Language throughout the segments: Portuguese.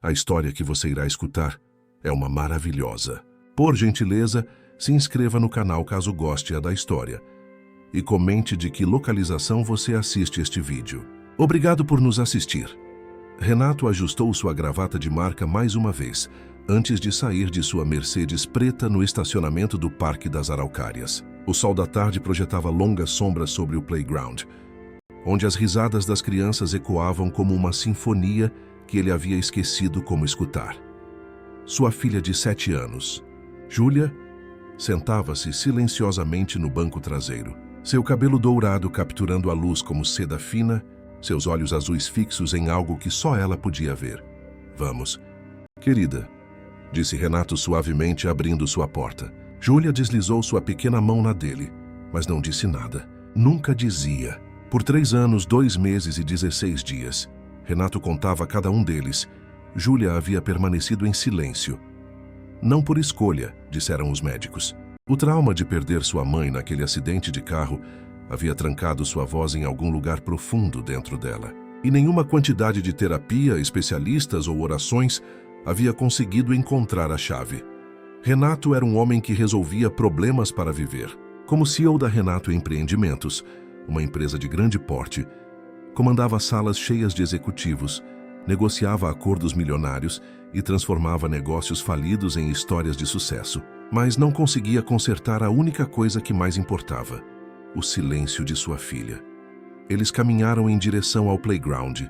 A história que você irá escutar é uma maravilhosa. Por gentileza, se inscreva no canal caso goste da história e comente de que localização você assiste este vídeo. Obrigado por nos assistir. Renato ajustou sua gravata de marca mais uma vez, antes de sair de sua Mercedes preta no estacionamento do Parque das Araucárias. O sol da tarde projetava longas sombras sobre o playground, onde as risadas das crianças ecoavam como uma sinfonia que ele havia esquecido como escutar. Sua filha de 7 anos, Júlia, sentava-se silenciosamente no banco traseiro. Seu cabelo dourado capturando a luz como seda fina, seus olhos azuis fixos em algo que só ela podia ver. Vamos, querida, disse Renato suavemente, abrindo sua porta. Júlia deslizou sua pequena mão na dele, mas não disse nada. Nunca dizia. Por 3 anos, 2 meses e 16 dias, Renato contava cada um deles. Júlia havia permanecido em silêncio. Não por escolha, disseram os médicos. O trauma de perder sua mãe naquele acidente de carro havia trancado sua voz em algum lugar profundo dentro dela. E nenhuma quantidade de terapia, especialistas ou orações havia conseguido encontrar a chave. Renato era um homem que resolvia problemas para viver. Como CEO da Renato Empreendimentos, uma empresa de grande porte, comandava salas cheias de executivos, negociava acordos milionários e transformava negócios falidos em histórias de sucesso. Mas não conseguia consertar a única coisa que mais importava: o silêncio de sua filha. Eles caminharam em direção ao playground,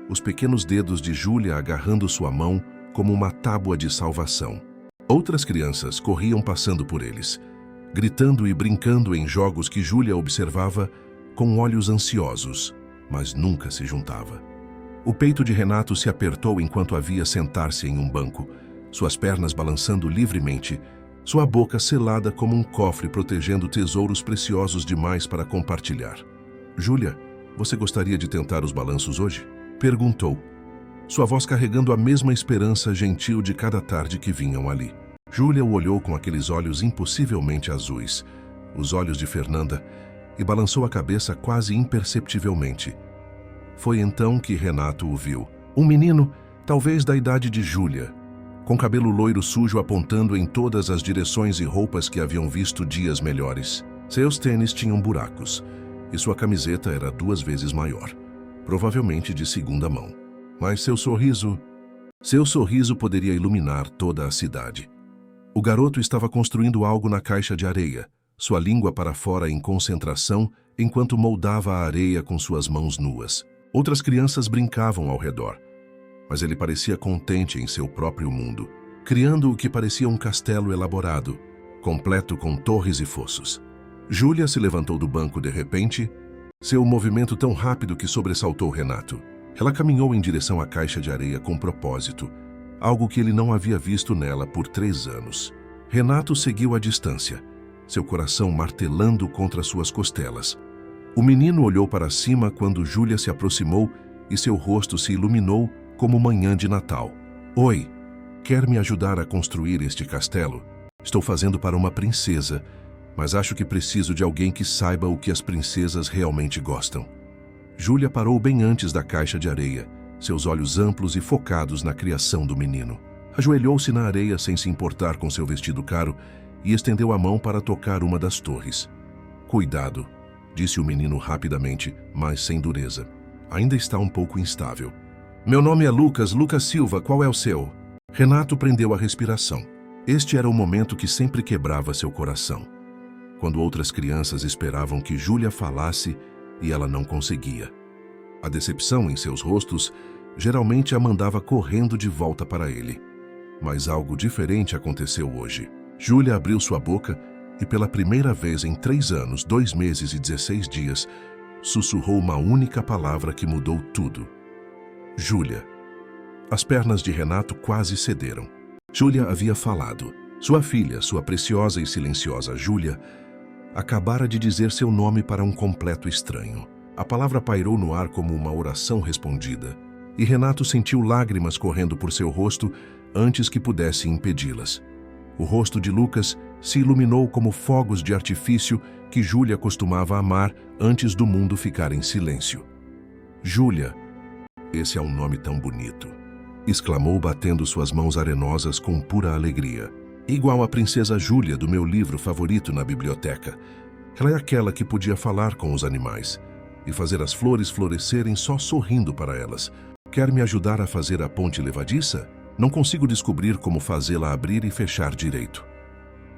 os pequenos dedos de Júlia agarrando sua mão como uma tábua de salvação. Outras crianças corriam passando por eles, gritando e brincando em jogos que Júlia observava com olhos ansiosos, mas nunca se juntava. O peito de Renato se apertou enquanto a via sentar-se em um banco, suas pernas balançando livremente, sua boca selada como um cofre protegendo tesouros preciosos demais para compartilhar. Júlia, você gostaria de tentar os balanços hoje? Perguntou, sua voz carregando a mesma esperança gentil de cada tarde que vinham ali. Júlia o olhou com aqueles olhos impossivelmente azuis, os olhos de Fernanda, e balançou a cabeça quase imperceptivelmente. Foi então que Renato o viu. Um menino, talvez da idade de Júlia, com cabelo loiro sujo apontando em todas as direções e roupas que haviam visto dias melhores. Seus tênis tinham buracos, e sua camiseta era 2 vezes maior, provavelmente de segunda mão. Mas seu sorriso poderia iluminar toda a cidade. O garoto estava construindo algo na caixa de areia, sua língua para fora em concentração, enquanto moldava a areia com suas mãos nuas. Outras crianças brincavam ao redor, mas ele parecia contente em seu próprio mundo, criando o que parecia um castelo elaborado, completo com torres e fossos. Júlia se levantou do banco de repente, seu movimento tão rápido que sobressaltou Renato. Ela caminhou em direção à caixa de areia com propósito, algo que ele não havia visto nela por 3 anos. Renato seguiu à distância, seu coração martelando contra suas costelas. O menino olhou para cima quando Júlia se aproximou e seu rosto se iluminou como manhã de Natal. Oi, quer me ajudar a construir este castelo? Estou fazendo para uma princesa, mas acho que preciso de alguém que saiba o que as princesas realmente gostam. Júlia parou bem antes da caixa de areia, seus olhos amplos e focados na criação do menino. Ajoelhou-se na areia sem se importar com seu vestido caro e estendeu a mão para tocar uma das torres. Cuidado, disse o menino rapidamente, mas sem dureza. Ainda está um pouco instável. Meu nome é Lucas Silva, qual é o seu? Renato prendeu a respiração. Este era o momento que sempre quebrava seu coração. Quando outras crianças esperavam que Júlia falasse e ela não conseguia. A decepção em seus rostos geralmente a mandava correndo de volta para ele. Mas algo diferente aconteceu hoje. Júlia abriu sua boca e pela primeira vez em 3 anos, 2 meses e 16 dias, sussurrou uma única palavra que mudou tudo. Júlia. As pernas de Renato quase cederam. Júlia havia falado. Sua filha, sua preciosa e silenciosa Júlia, acabara de dizer seu nome para um completo estranho. A palavra pairou no ar como uma oração respondida, e Renato sentiu lágrimas correndo por seu rosto antes que pudesse impedi-las. O rosto de Lucas se iluminou como fogos de artifício que Júlia costumava amar antes do mundo ficar em silêncio. Júlia, esse é um nome tão bonito. exclamou batendo suas mãos arenosas com pura alegria. Igual a princesa Júlia do meu livro favorito na biblioteca. Ela é aquela que podia falar com os animais e fazer as flores florescerem só sorrindo para elas. Quer me ajudar a fazer a ponte levadiça? Não consigo descobrir como fazê-la abrir e fechar direito.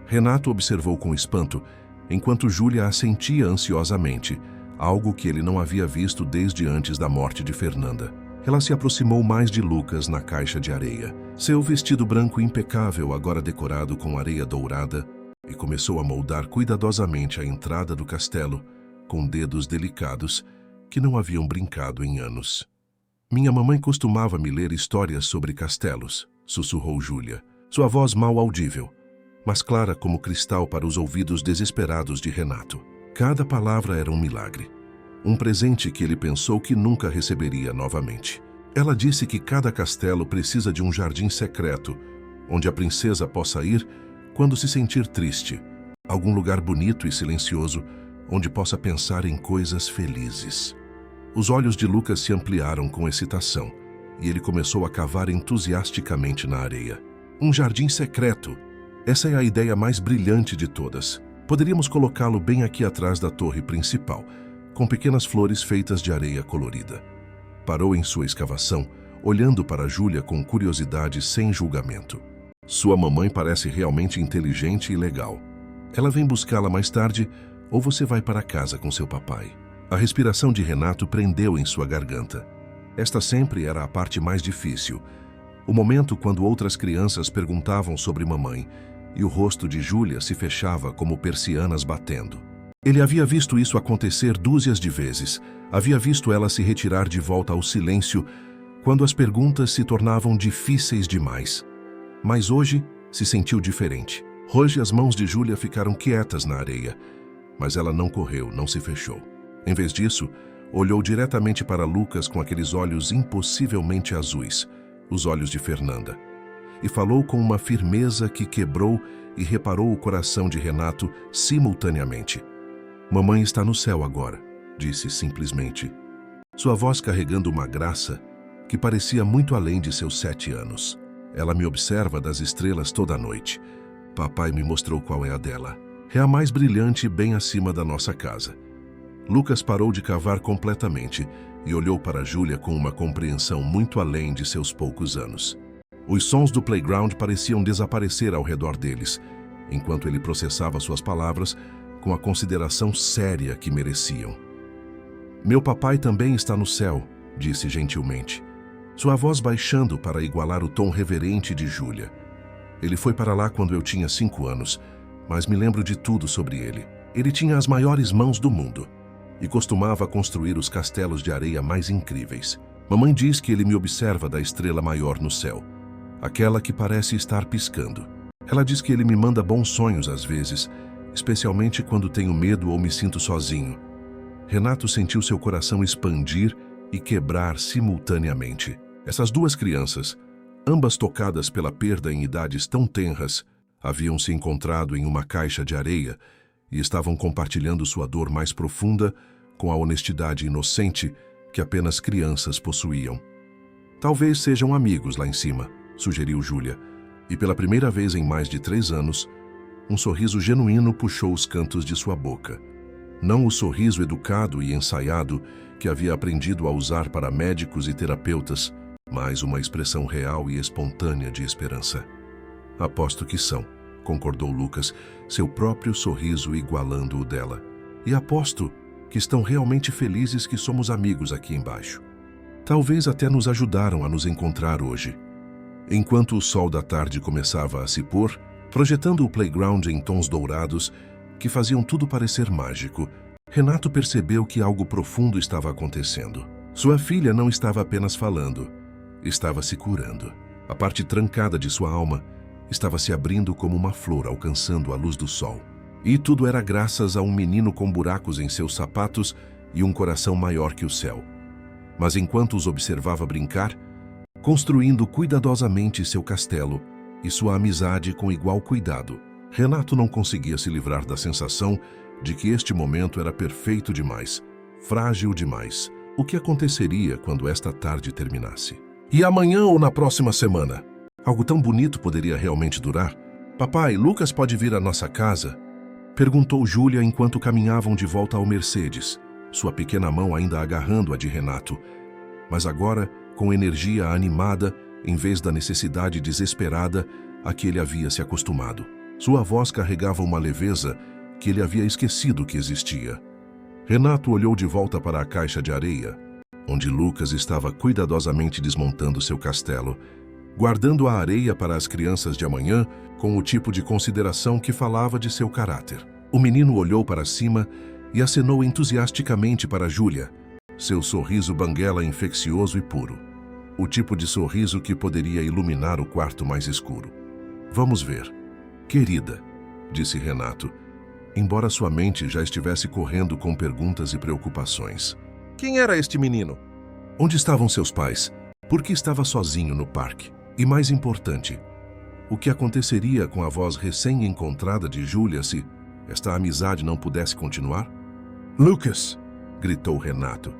Renato observou com espanto, enquanto Júlia assentia ansiosamente, algo que ele não havia visto desde antes da morte de Fernanda. Ela se aproximou mais de Lucas na caixa de areia. Seu vestido branco impecável, agora decorado com areia dourada, e começou a moldar cuidadosamente a entrada do castelo, com dedos delicados que não haviam brincado em anos. Minha mamãe costumava me ler histórias sobre castelos, sussurrou Júlia, sua voz mal audível, mas clara como cristal para os ouvidos desesperados de Renato. Cada palavra era um milagre. Um presente que ele pensou que nunca receberia novamente. Ela disse que cada castelo precisa de um jardim secreto, onde a princesa possa ir quando se sentir triste. Algum lugar bonito e silencioso, onde possa pensar em coisas felizes. Os olhos de Lucas se ampliaram com excitação, e ele começou a cavar entusiasticamente na areia. Um jardim secreto. Essa é a ideia mais brilhante de todas. Poderíamos colocá-lo bem aqui atrás da torre principal, com pequenas flores feitas de areia colorida. Parou em sua escavação, olhando para Júlia com curiosidade sem julgamento. Sua mamãe parece realmente inteligente e legal. Ela vem buscá-la mais tarde, ou você vai para casa com seu papai? A respiração de Renato prendeu em sua garganta. Esta sempre era a parte mais difícil. O momento quando outras crianças perguntavam sobre mamãe, e o rosto de Júlia se fechava como persianas batendo. Ele havia visto isso acontecer dúzias de vezes. Havia visto ela se retirar de volta ao silêncio quando as perguntas se tornavam difíceis demais. Mas hoje se sentiu diferente. Hoje as mãos de Júlia ficaram quietas na areia, mas ela não correu, não se fechou. Em vez disso, olhou diretamente para Lucas com aqueles olhos impossivelmente azuis, os olhos de Fernanda, e falou com uma firmeza que quebrou e reparou o coração de Renato simultaneamente. Mamãe está no céu agora, disse simplesmente, sua voz carregando uma graça que parecia muito além de seus 7 anos. Ela me observa das estrelas toda a noite. Papai me mostrou qual é a dela. É a mais brilhante bem acima da nossa casa. Lucas parou de cavar completamente e olhou para Júlia com uma compreensão muito além de seus poucos anos. Os sons do playground pareciam desaparecer ao redor deles, enquanto ele processava suas palavras com a consideração séria que mereciam. Meu papai também está no céu, disse gentilmente, sua voz baixando para igualar o tom reverente de Júlia. Ele foi para lá quando eu tinha 5 anos, mas me lembro de tudo sobre ele. Ele tinha as maiores mãos do mundo e costumava construir os castelos de areia mais incríveis. Mamãe diz que ele me observa da estrela maior no céu, aquela que parece estar piscando. Ela diz que ele me manda bons sonhos às vezes, especialmente quando tenho medo ou me sinto sozinho. Renato sentiu seu coração expandir e quebrar simultaneamente. Essas duas crianças, ambas tocadas pela perda em idades tão tenras, haviam se encontrado em uma caixa de areia e estavam compartilhando sua dor mais profunda com a honestidade inocente que apenas crianças possuíam. Talvez sejam amigos lá em cima, sugeriu Júlia, e pela primeira vez em mais de 3 anos, um sorriso genuíno puxou os cantos de sua boca. Não o sorriso educado e ensaiado que havia aprendido a usar para médicos e terapeutas, mas uma expressão real e espontânea de esperança. Aposto que são, concordou Lucas, seu próprio sorriso igualando o dela. E aposto que estão realmente felizes que somos amigos aqui embaixo. Talvez até nos ajudaram a nos encontrar hoje. Enquanto o sol da tarde começava a se pôr, projetando o playground em tons dourados que faziam tudo parecer mágico, Renato percebeu que algo profundo estava acontecendo. Sua filha não estava apenas falando, estava se curando. A parte trancada de sua alma estava se abrindo como uma flor alcançando a luz do sol. E tudo era graças a um menino com buracos em seus sapatos e um coração maior que o céu. Mas enquanto os observava brincar, construindo cuidadosamente seu castelo e sua amizade com igual cuidado, Renato não conseguia se livrar da sensação de que este momento era perfeito demais, frágil demais. O que aconteceria quando esta tarde terminasse? E amanhã ou na próxima semana? Algo tão bonito poderia realmente durar? Papai, Lucas pode vir à nossa casa? Perguntou Júlia enquanto caminhavam de volta ao Mercedes, sua pequena mão ainda agarrando a de Renato, mas agora com energia animada em vez da necessidade desesperada a que ele havia se acostumado. Sua voz carregava uma leveza que ele havia esquecido que existia. Renato olhou de volta para a caixa de areia, onde Lucas estava cuidadosamente desmontando seu castelo, guardando a areia para as crianças de amanhã com o tipo de consideração que falava de seu caráter. O menino olhou para cima e acenou entusiasticamente para Júlia, seu sorriso banguela infeccioso e puro. O tipo de sorriso que poderia iluminar o quarto mais escuro. Vamos ver. Querida, disse Renato, embora sua mente já estivesse correndo com perguntas e preocupações. Quem era este menino? Onde estavam seus pais? Por que estava sozinho no parque? E mais importante, o que aconteceria com a voz recém-encontrada de Júlia se esta amizade não pudesse continuar? Lucas! Gritou Renato,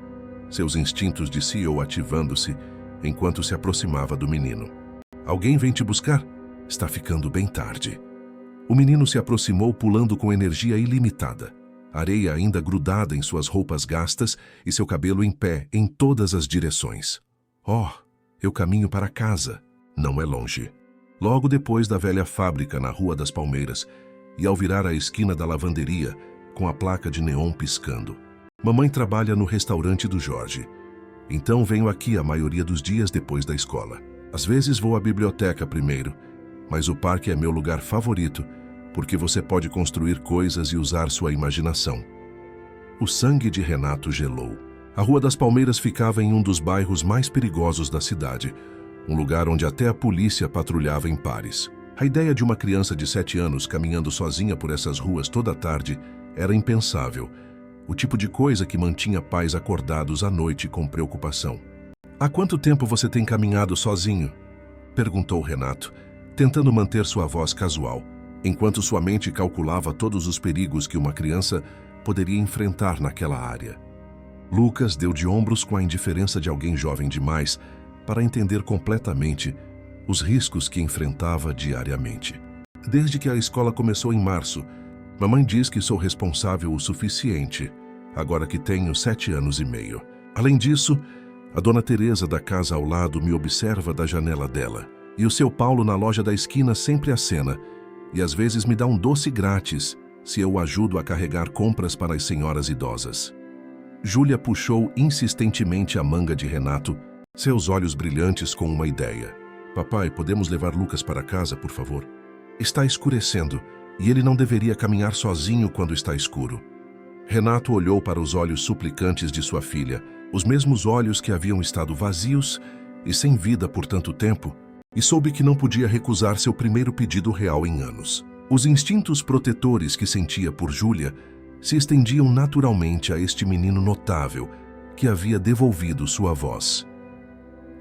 seus instintos de CEO ativando-se enquanto se aproximava do menino. Alguém vem te buscar? Está ficando bem tarde. O menino se aproximou pulando com energia ilimitada, areia ainda grudada em suas roupas gastas e seu cabelo em pé em todas as direções. Oh, eu caminho para casa. Não é longe. Logo depois da velha fábrica na Rua das Palmeiras e ao virar a esquina da lavanderia com a placa de neon piscando. Mamãe trabalha no restaurante do Jorge. Então venho aqui a maioria dos dias depois da escola. Às vezes vou à biblioteca primeiro, mas o parque é meu lugar favorito, porque você pode construir coisas e usar sua imaginação. O sangue de Renato gelou. A Rua das Palmeiras ficava em um dos bairros mais perigosos da cidade, um lugar onde até a polícia patrulhava em pares. A ideia de uma criança de 7 anos caminhando sozinha por essas ruas toda a tarde era impensável, o tipo de coisa que mantinha pais acordados à noite com preocupação. Há quanto tempo você tem caminhado sozinho? Perguntou Renato, tentando manter sua voz casual, enquanto sua mente calculava todos os perigos que uma criança poderia enfrentar naquela área. Lucas deu de ombros com a indiferença de alguém jovem demais para entender completamente os riscos que enfrentava diariamente. Desde que a escola começou em março, mamãe diz que sou responsável o suficiente, agora que tenho 7 anos e meio. Além disso, a dona Teresa da casa ao lado me observa da janela dela, e o seu Paulo na loja da esquina sempre acena, e às vezes me dá um doce grátis se eu o ajudo a carregar compras para as senhoras idosas. Júlia puxou insistentemente a manga de Renato, seus olhos brilhantes com uma ideia. Papai, podemos levar Lucas para casa, por favor? Está escurecendo, e ele não deveria caminhar sozinho quando está escuro. Renato olhou para os olhos suplicantes de sua filha, os mesmos olhos que haviam estado vazios e sem vida por tanto tempo, e soube que não podia recusar seu primeiro pedido real em anos. Os instintos protetores que sentia por Júlia se estendiam naturalmente a este menino notável que havia devolvido sua voz.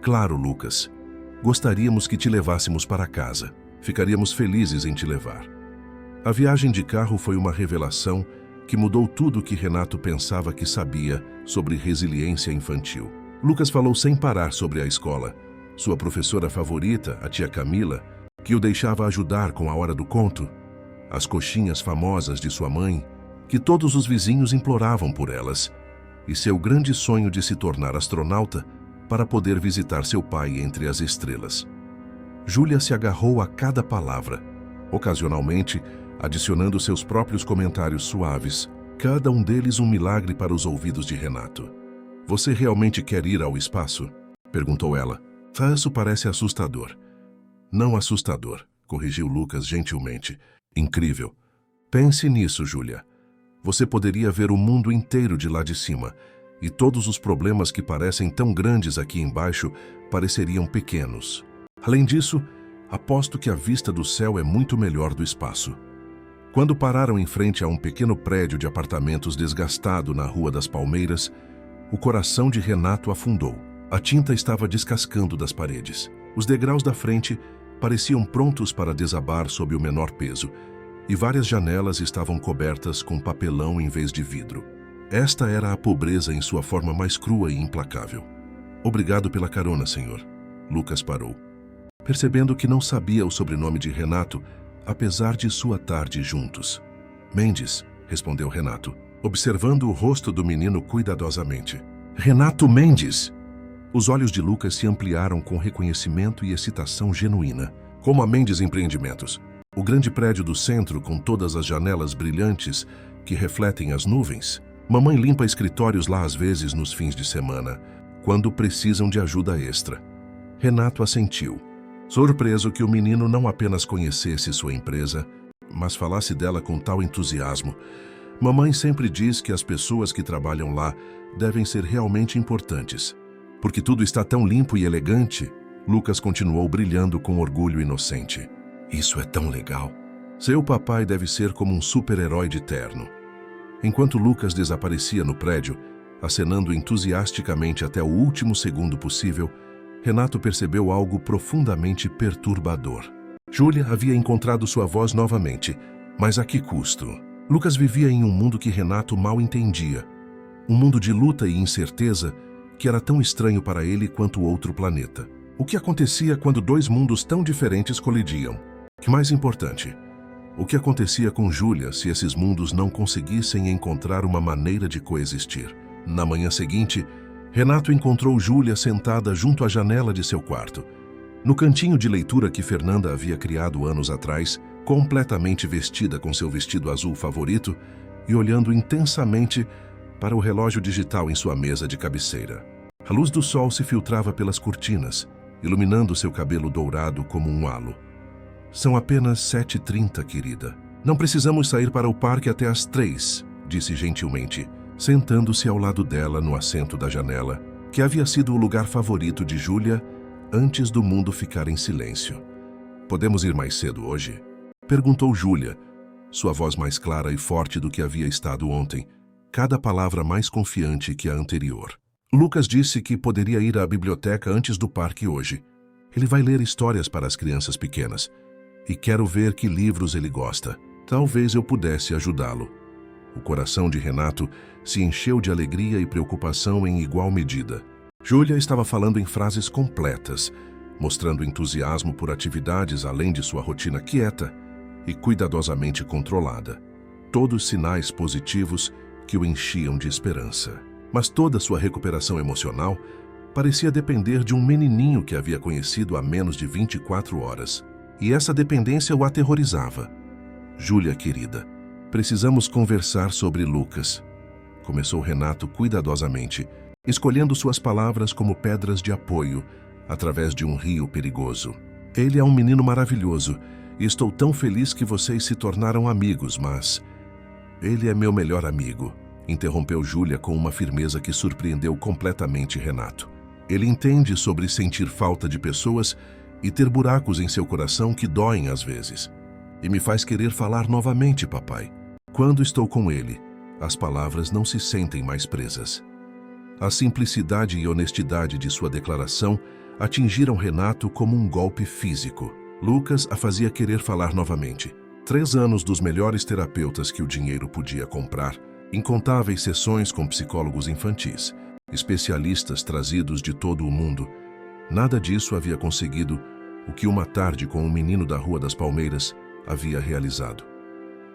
Claro, Lucas. Gostaríamos que te levássemos para casa. Ficaríamos felizes em te levar. A viagem de carro foi uma revelação que mudou tudo o que Renato pensava que sabia sobre resiliência infantil. Lucas falou sem parar sobre a escola, sua professora favorita, a tia Camila, que o deixava ajudar com a hora do conto, as coxinhas famosas de sua mãe, que todos os vizinhos imploravam por elas, e seu grande sonho de se tornar astronauta para poder visitar seu pai entre as estrelas. Júlia se agarrou a cada palavra, ocasionalmente adicionando seus próprios comentários suaves, cada um deles um milagre para os ouvidos de Renato. Você realmente quer ir ao espaço? Perguntou ela. Isso parece assustador. Não assustador, corrigiu Lucas gentilmente. Incrível. Pense nisso, Júlia. Você poderia ver o mundo inteiro de lá de cima, e todos os problemas que parecem tão grandes aqui embaixo pareceriam pequenos. Além disso, aposto que a vista do céu é muito melhor do espaço. Quando pararam em frente a um pequeno prédio de apartamentos desgastado na Rua das Palmeiras, o coração de Renato afundou. A tinta estava descascando das paredes. Os degraus da frente pareciam prontos para desabar sob o menor peso, e várias janelas estavam cobertas com papelão em vez de vidro. Esta era a pobreza em sua forma mais crua e implacável. Obrigado pela carona, senhor. Lucas parou, percebendo que não sabia o sobrenome de Renato, apesar de sua tarde juntos. Mendes, respondeu Renato, observando o rosto do menino cuidadosamente. Renato Mendes! Os olhos de Lucas se ampliaram com reconhecimento e excitação genuína. Como a Mendes Empreendimentos, o grande prédio do centro com todas as janelas brilhantes que refletem as nuvens. Mamãe limpa escritórios lá às vezes nos fins de semana, quando precisam de ajuda extra. Renato assentiu, surpreso que o menino não apenas conhecesse sua empresa, mas falasse dela com tal entusiasmo. Mamãe sempre diz que as pessoas que trabalham lá devem ser realmente importantes. Porque tudo está tão limpo e elegante, Lucas continuou brilhando com orgulho inocente. Isso é tão legal. Seu papai deve ser como um super-herói de terno. Enquanto Lucas desaparecia no prédio, acenando entusiasticamente até o último segundo possível, Renato percebeu algo profundamente perturbador. Júlia havia encontrado sua voz novamente, mas a que custo? Lucas vivia em um mundo que Renato mal entendia. Um mundo de luta e incerteza que era tão estranho para ele quanto outro planeta. O que acontecia quando dois mundos tão diferentes colidiam? Que mais importante, o que acontecia com Júlia se esses mundos não conseguissem encontrar uma maneira de coexistir? Na manhã seguinte, Renato encontrou Júlia sentada junto à janela de seu quarto, no cantinho de leitura que Fernanda havia criado anos atrás, completamente vestida com seu vestido azul favorito e olhando intensamente para o relógio digital em sua mesa de cabeceira. A luz do sol se filtrava pelas cortinas, iluminando seu cabelo dourado como um halo. São apenas 7h30, querida. Não precisamos sair para o parque até às 3, disse gentilmente, sentando-se ao lado dela no assento da janela, que havia sido o lugar favorito de Júlia antes do mundo ficar em silêncio. Podemos ir mais cedo hoje? Perguntou Júlia, sua voz mais clara e forte do que havia estado ontem, cada palavra mais confiante que a anterior. Lucas disse que poderia ir à biblioteca antes do parque hoje. Ele vai ler histórias para as crianças pequenas. E quero ver que livros ele gosta. Talvez eu pudesse ajudá-lo. O coração de Renato se encheu de alegria e preocupação em igual medida. Júlia estava falando em frases completas, mostrando entusiasmo por atividades além de sua rotina quieta e cuidadosamente controlada. Todos sinais positivos que o enchiam de esperança. Mas toda sua recuperação emocional parecia depender de um menininho que havia conhecido há menos de 24 horas. E essa dependência o aterrorizava. Júlia, querida, precisamos conversar sobre Lucas, começou Renato cuidadosamente, escolhendo suas palavras como pedras de apoio através de um rio perigoso. Ele é um menino maravilhoso e estou tão feliz que vocês se tornaram amigos, mas... Ele é meu melhor amigo, interrompeu Júlia com uma firmeza que surpreendeu completamente Renato. Ele entende sobre sentir falta de pessoas e ter buracos em seu coração que doem às vezes. E me faz querer falar novamente, papai. Quando estou com ele, as palavras não se sentem mais presas. A simplicidade e honestidade de sua declaração atingiram Renato como um golpe físico. Lucas a fazia querer falar novamente. 3 anos dos melhores terapeutas que o dinheiro podia comprar, incontáveis sessões com psicólogos infantis, especialistas trazidos de todo o mundo. Nada disso havia conseguido o que uma tarde com um menino da Rua das Palmeiras havia realizado.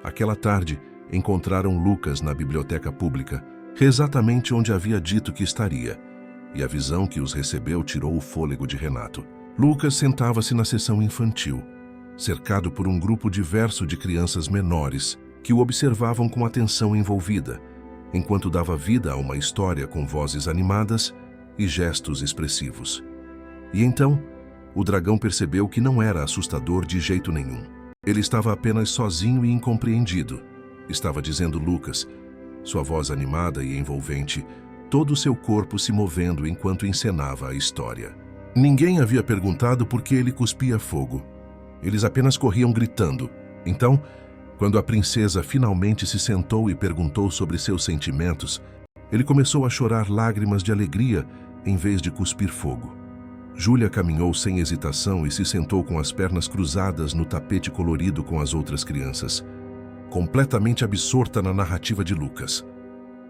Aquela tarde, encontraram Lucas na biblioteca pública, exatamente onde havia dito que estaria, e a visão que os recebeu tirou o fôlego de Renato. Lucas sentava-se na seção infantil, cercado por um grupo diverso de crianças menores que o observavam com atenção envolvida, enquanto dava vida a uma história com vozes animadas e gestos expressivos. E então, o dragão percebeu que não era assustador de jeito nenhum. Ele estava apenas sozinho e incompreendido. Estava dizendo Lucas, sua voz animada e envolvente, todo o seu corpo se movendo enquanto encenava a história. Ninguém havia perguntado por que ele cuspia fogo. Eles apenas corriam gritando. Então, quando a princesa finalmente se sentou e perguntou sobre seus sentimentos, ele começou a chorar lágrimas de alegria em vez de cuspir fogo. Júlia caminhou sem hesitação e se sentou com as pernas cruzadas no tapete colorido com as outras crianças, completamente absorta na narrativa de Lucas.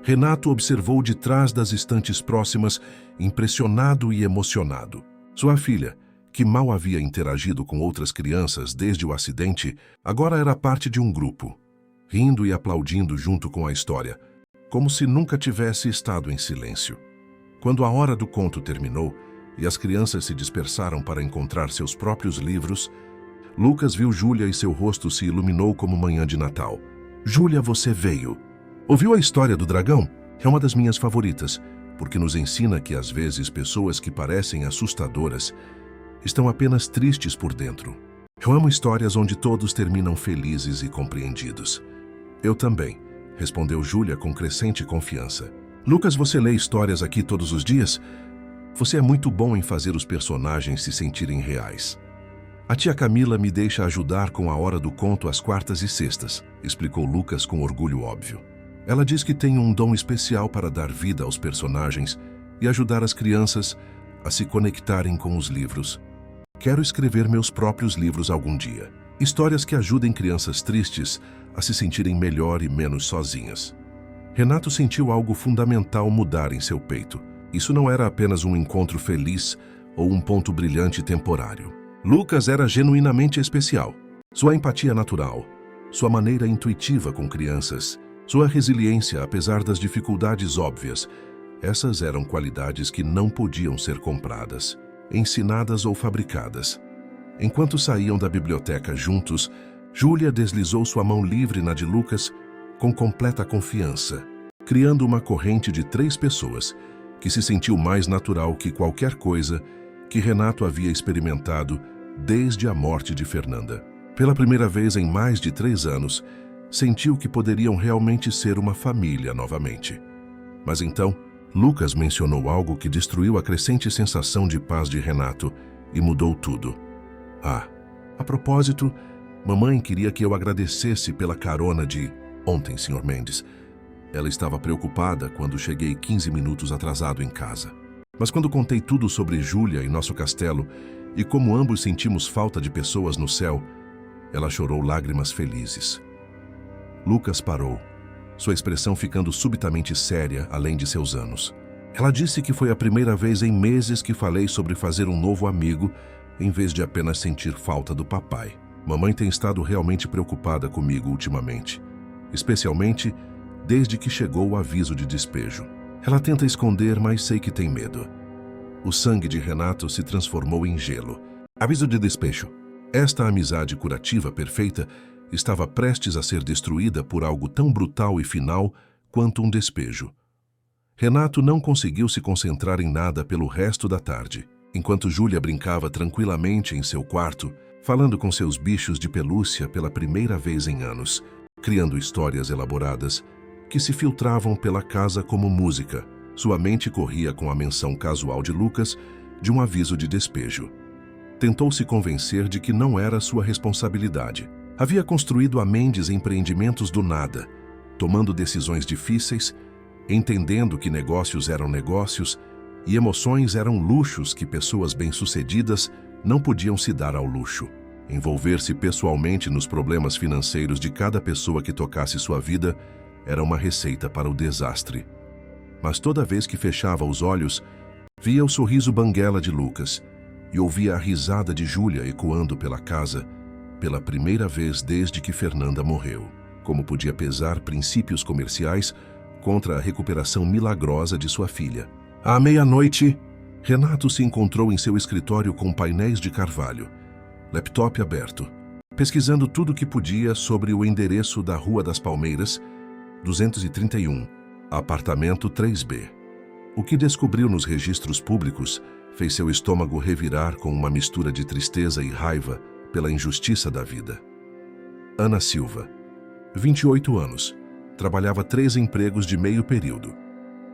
Renato observou de trás das estantes próximas, impressionado e emocionado. Sua filha, que mal havia interagido com outras crianças desde o acidente, agora era parte de um grupo, rindo e aplaudindo junto com a história, como se nunca tivesse estado em silêncio. Quando a hora do conto terminou e as crianças se dispersaram para encontrar seus próprios livros, Lucas viu Júlia e seu rosto se iluminou como manhã de Natal. Júlia, você veio. Ouviu a história do dragão? É uma das minhas favoritas, porque nos ensina que às vezes pessoas que parecem assustadoras estão apenas tristes por dentro. Eu amo histórias onde todos terminam felizes e compreendidos. Eu também, respondeu Júlia com crescente confiança. Lucas, você lê histórias aqui todos os dias? Você é muito bom em fazer os personagens se sentirem reais. A tia Camila me deixa ajudar com a hora do conto às quartas e sextas, explicou Lucas com orgulho óbvio. Ela diz que tem um dom especial para dar vida aos personagens e ajudar as crianças a se conectarem com os livros. Quero escrever meus próprios livros algum dia. Histórias que ajudem crianças tristes a se sentirem melhor e menos sozinhas. Renato sentiu algo fundamental mudar em seu peito. Isso não era apenas um encontro feliz ou um ponto brilhante temporário. Lucas era genuinamente especial. Sua empatia natural, sua maneira intuitiva com crianças, sua resiliência apesar das dificuldades óbvias, essas eram qualidades que não podiam ser compradas, ensinadas ou fabricadas. Enquanto saíam da biblioteca juntos, Júlia deslizou sua mão livre na de Lucas com completa confiança, criando uma corrente de 3 pessoas que se sentiu mais natural que qualquer coisa que Renato havia experimentado desde a morte de Fernanda. Pela primeira vez em mais de 3 anos, sentiu que poderiam realmente ser uma família novamente. Mas então, Lucas mencionou algo que destruiu a crescente sensação de paz de Renato e mudou tudo. A propósito, mamãe queria que eu agradecesse pela carona de ontem, Sr. Mendes. Ela estava preocupada quando cheguei 15 minutos atrasado em casa. Mas quando contei tudo sobre Júlia e nosso castelo e como ambos sentimos falta de pessoas no céu, ela chorou lágrimas felizes. Lucas parou, sua expressão ficando subitamente séria além de seus anos. Ela disse que foi a primeira vez em meses que falei sobre fazer um novo amigo em vez de apenas sentir falta do papai. Mamãe tem estado realmente preocupada comigo ultimamente, especialmente desde que chegou o aviso de despejo. Ela tenta esconder, mas sei que tem medo. O sangue de Renato se transformou em gelo. Aviso de despejo. Esta amizade curativa perfeita estava prestes a ser destruída por algo tão brutal e final quanto um despejo. Renato não conseguiu se concentrar em nada pelo resto da tarde. Enquanto Júlia brincava tranquilamente em seu quarto, falando com seus bichos de pelúcia pela primeira vez em anos, criando histórias elaboradas que se filtravam pela casa como música, sua mente corria com a menção casual de Lucas de um aviso de despejo. Tentou se convencer de que não era sua responsabilidade. Havia construído a Mendes empreendimentos do nada, tomando decisões difíceis, entendendo que negócios eram negócios e emoções eram luxos que pessoas bem-sucedidas não podiam se dar ao luxo. Envolver-se pessoalmente nos problemas financeiros de cada pessoa que tocasse sua vida era uma receita para o desastre. Mas toda vez que fechava os olhos, via o sorriso banguela de Lucas e ouvia a risada de Júlia ecoando pela casa pela primeira vez desde que Fernanda morreu. Como podia pesar princípios comerciais contra a recuperação milagrosa de sua filha? À meia-noite, Renato se encontrou em seu escritório com painéis de carvalho, laptop aberto, pesquisando tudo o que podia sobre o endereço da Rua das Palmeiras, 231, apartamento 3B. O que descobriu nos registros públicos fez seu estômago revirar com uma mistura de tristeza e raiva pela injustiça da vida. Ana Silva, 28 anos, trabalhava 3 empregos de meio período,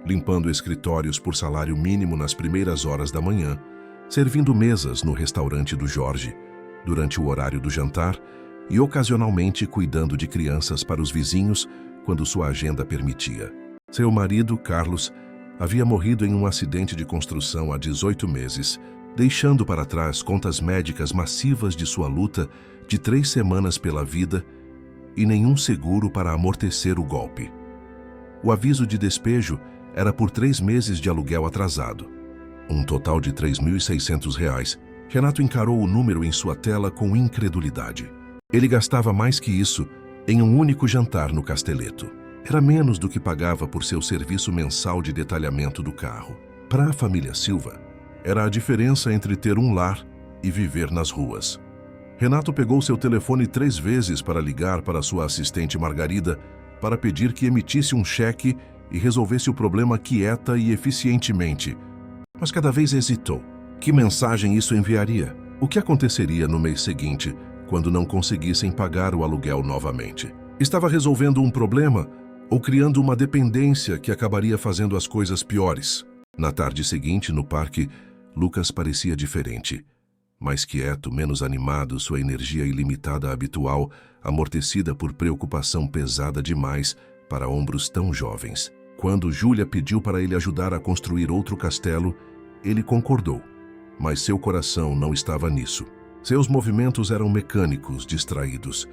limpando escritórios por salário mínimo nas primeiras horas da manhã, servindo mesas no restaurante do Jorge, durante o horário do jantar e ocasionalmente cuidando de crianças para os vizinhos quando sua agenda permitia. Seu marido, Carlos, havia morrido em um acidente de construção há 18 meses, deixando para trás contas médicas massivas de sua luta de 3 semanas pela vida e nenhum seguro para amortecer o golpe. O aviso de despejo era por 3 meses de aluguel atrasado. um total de R$ 3.600. Renato encarou o número em sua tela com incredulidade. Ele gastava mais que isso em um único jantar no Casteleto. Era menos do que pagava por seu serviço mensal de detalhamento do carro. Para a família Silva, era a diferença entre ter um lar e viver nas ruas. Renato pegou seu telefone 3 vezes para ligar para sua assistente Margarida para pedir que emitisse um cheque e resolvesse o problema quieta e eficientemente. Mas cada vez hesitou. Que mensagem isso enviaria? O que aconteceria no mês seguinte, quando não conseguissem pagar o aluguel novamente? Estava resolvendo um problema ou criando uma dependência que acabaria fazendo as coisas piores? Na tarde seguinte, no parque, Lucas parecia diferente. Mais quieto, menos animado, sua energia ilimitada habitual, amortecida por preocupação pesada demais para ombros tão jovens. Quando Júlia pediu para ele ajudar a construir outro castelo, ele concordou. Mas seu coração não estava nisso. Seus movimentos eram mecânicos, distraídos.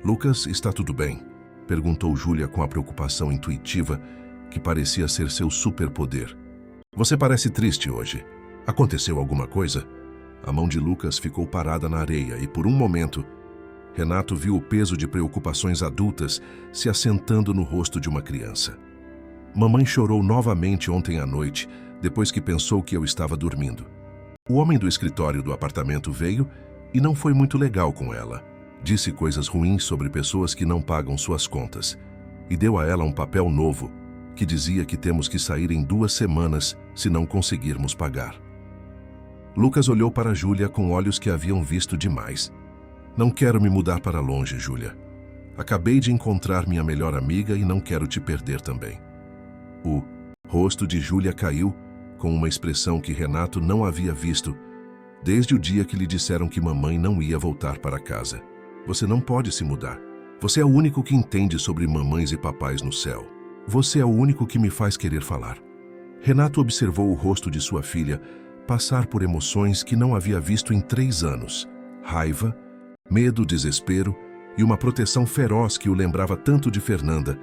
Lucas, está tudo bem? Perguntou Júlia com a preocupação intuitiva que parecia ser seu superpoder. Você parece triste hoje. Aconteceu alguma coisa? A mão de Lucas ficou parada na areia e, por um momento, Renato viu o peso de preocupações adultas se assentando no rosto de uma criança. Mamãe chorou novamente ontem à noite, depois que pensou que eu estava dormindo. O homem do escritório do apartamento veio e não foi muito legal com ela. Disse coisas ruins sobre pessoas que não pagam suas contas e deu a ela um papel novo que dizia que temos que sair em 2 semanas se não conseguirmos pagar. Lucas olhou para Júlia com olhos que haviam visto demais. Não quero me mudar para longe, Júlia. Acabei de encontrar minha melhor amiga e não quero te perder também. O rosto de Júlia caiu com uma expressão que Renato não havia visto desde o dia que lhe disseram que mamãe não ia voltar para casa. Você não pode se mudar. Você é o único que entende sobre mamães e papais no céu. Você é o único que me faz querer falar. Renato observou o rosto de sua filha passar por emoções que não havia visto em 3 anos. Raiva, medo, desespero e uma proteção feroz que o lembrava tanto de Fernanda,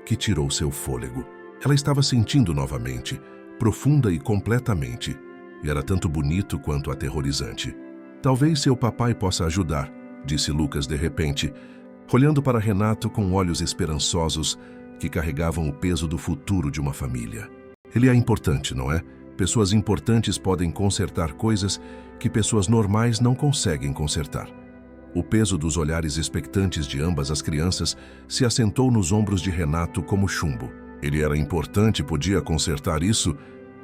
que tirou seu fôlego. Ela estava sentindo novamente, profunda e completamente, e era tanto bonito quanto aterrorizante. Talvez seu papai possa ajudar, disse Lucas de repente, olhando para Renato com olhos esperançosos que carregavam o peso do futuro de uma família. Ele é importante, não é? Pessoas importantes podem consertar coisas que pessoas normais não conseguem consertar. O peso dos olhares expectantes de ambas as crianças se assentou nos ombros de Renato como chumbo. Ele era importante, podia consertar isso,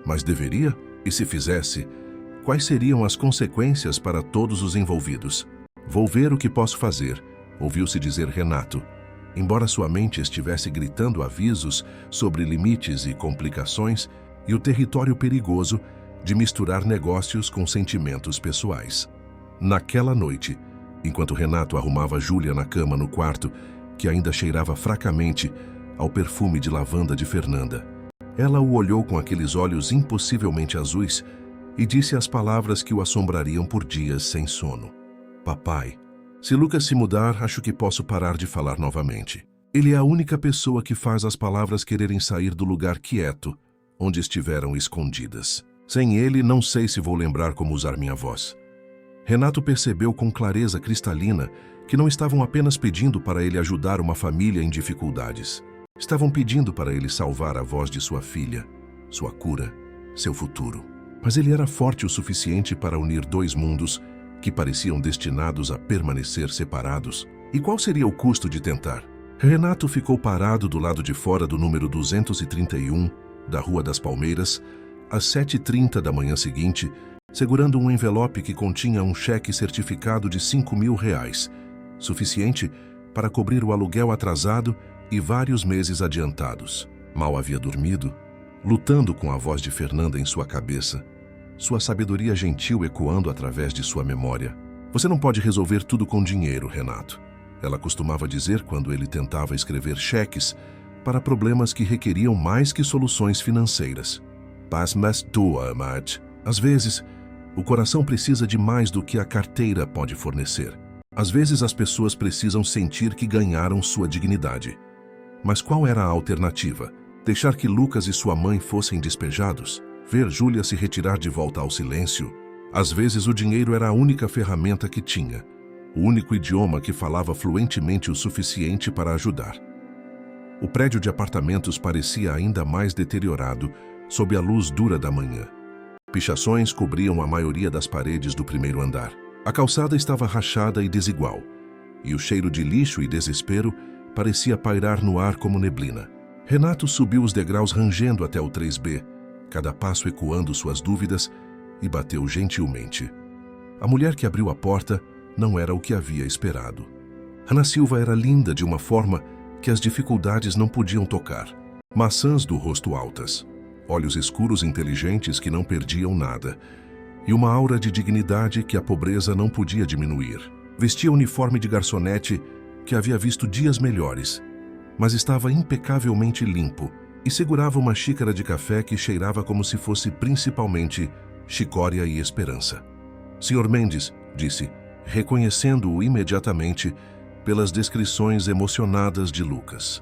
mas deveria? E se fizesse, quais seriam as consequências para todos os envolvidos? Vou ver o que posso fazer, ouviu-se dizer Renato, embora sua mente estivesse gritando avisos sobre limites e complicações e o território perigoso de misturar negócios com sentimentos pessoais. Naquela noite, enquanto Renato arrumava Júlia na cama no quarto, que ainda cheirava fracamente ao perfume de lavanda de Fernanda, ela o olhou com aqueles olhos impossivelmente azuis e disse as palavras que o assombrariam por dias sem sono. Papai, se Lucas se mudar, acho que posso parar de falar novamente. Ele é a única pessoa que faz as palavras quererem sair do lugar quieto, onde estiveram escondidas. Sem ele, não sei se vou lembrar como usar minha voz. Renato percebeu com clareza cristalina que não estavam apenas pedindo para ele ajudar uma família em dificuldades. Estavam pedindo para ele salvar a voz de sua filha, sua cura, seu futuro. Mas ele era forte o suficiente para unir 2 mundos que pareciam destinados a permanecer separados. E qual seria o custo de tentar? Renato ficou parado do lado de fora do número 231, da Rua das Palmeiras, às 7h30 da manhã seguinte, segurando um envelope que continha um cheque certificado de R$ 5.000, suficiente para cobrir o aluguel atrasado e vários meses adiantados. Mal havia dormido, lutando com a voz de Fernanda em sua cabeça, sua sabedoria gentil ecoando através de sua memória. Você não pode resolver tudo com dinheiro, Renato. Ela costumava dizer quando ele tentava escrever cheques para problemas que requeriam mais que soluções financeiras. Paz mas tua, Mad. Às vezes, o coração precisa de mais do que a carteira pode fornecer. Às vezes as pessoas precisam sentir que ganharam sua dignidade. Mas qual era a alternativa? Deixar que Lucas e sua mãe fossem despejados? Ver Júlia se retirar de volta ao silêncio. Às vezes o dinheiro era a única ferramenta que tinha, o único idioma que falava fluentemente o suficiente para ajudar. O prédio de apartamentos parecia ainda mais deteriorado sob a luz dura da manhã. Pichações cobriam a maioria das paredes do primeiro andar. A calçada estava rachada e desigual, e o cheiro de lixo e desespero parecia pairar no ar como neblina. Renato subiu os degraus rangendo até o 3B, cada passo ecoando suas dúvidas, e bateu gentilmente. A mulher que abriu a porta não era o que havia esperado. Ana Silva era linda de uma forma que as dificuldades não podiam tocar. Maçãs do rosto altas, olhos escuros inteligentes que não perdiam nada, e uma aura de dignidade que a pobreza não podia diminuir. Vestia uniforme de garçonete que havia visto dias melhores, mas estava impecavelmente limpo, e segurava uma xícara de café que cheirava como se fosse principalmente chicória e esperança. Sr. Mendes, disse, reconhecendo-o imediatamente pelas descrições emocionadas de Lucas.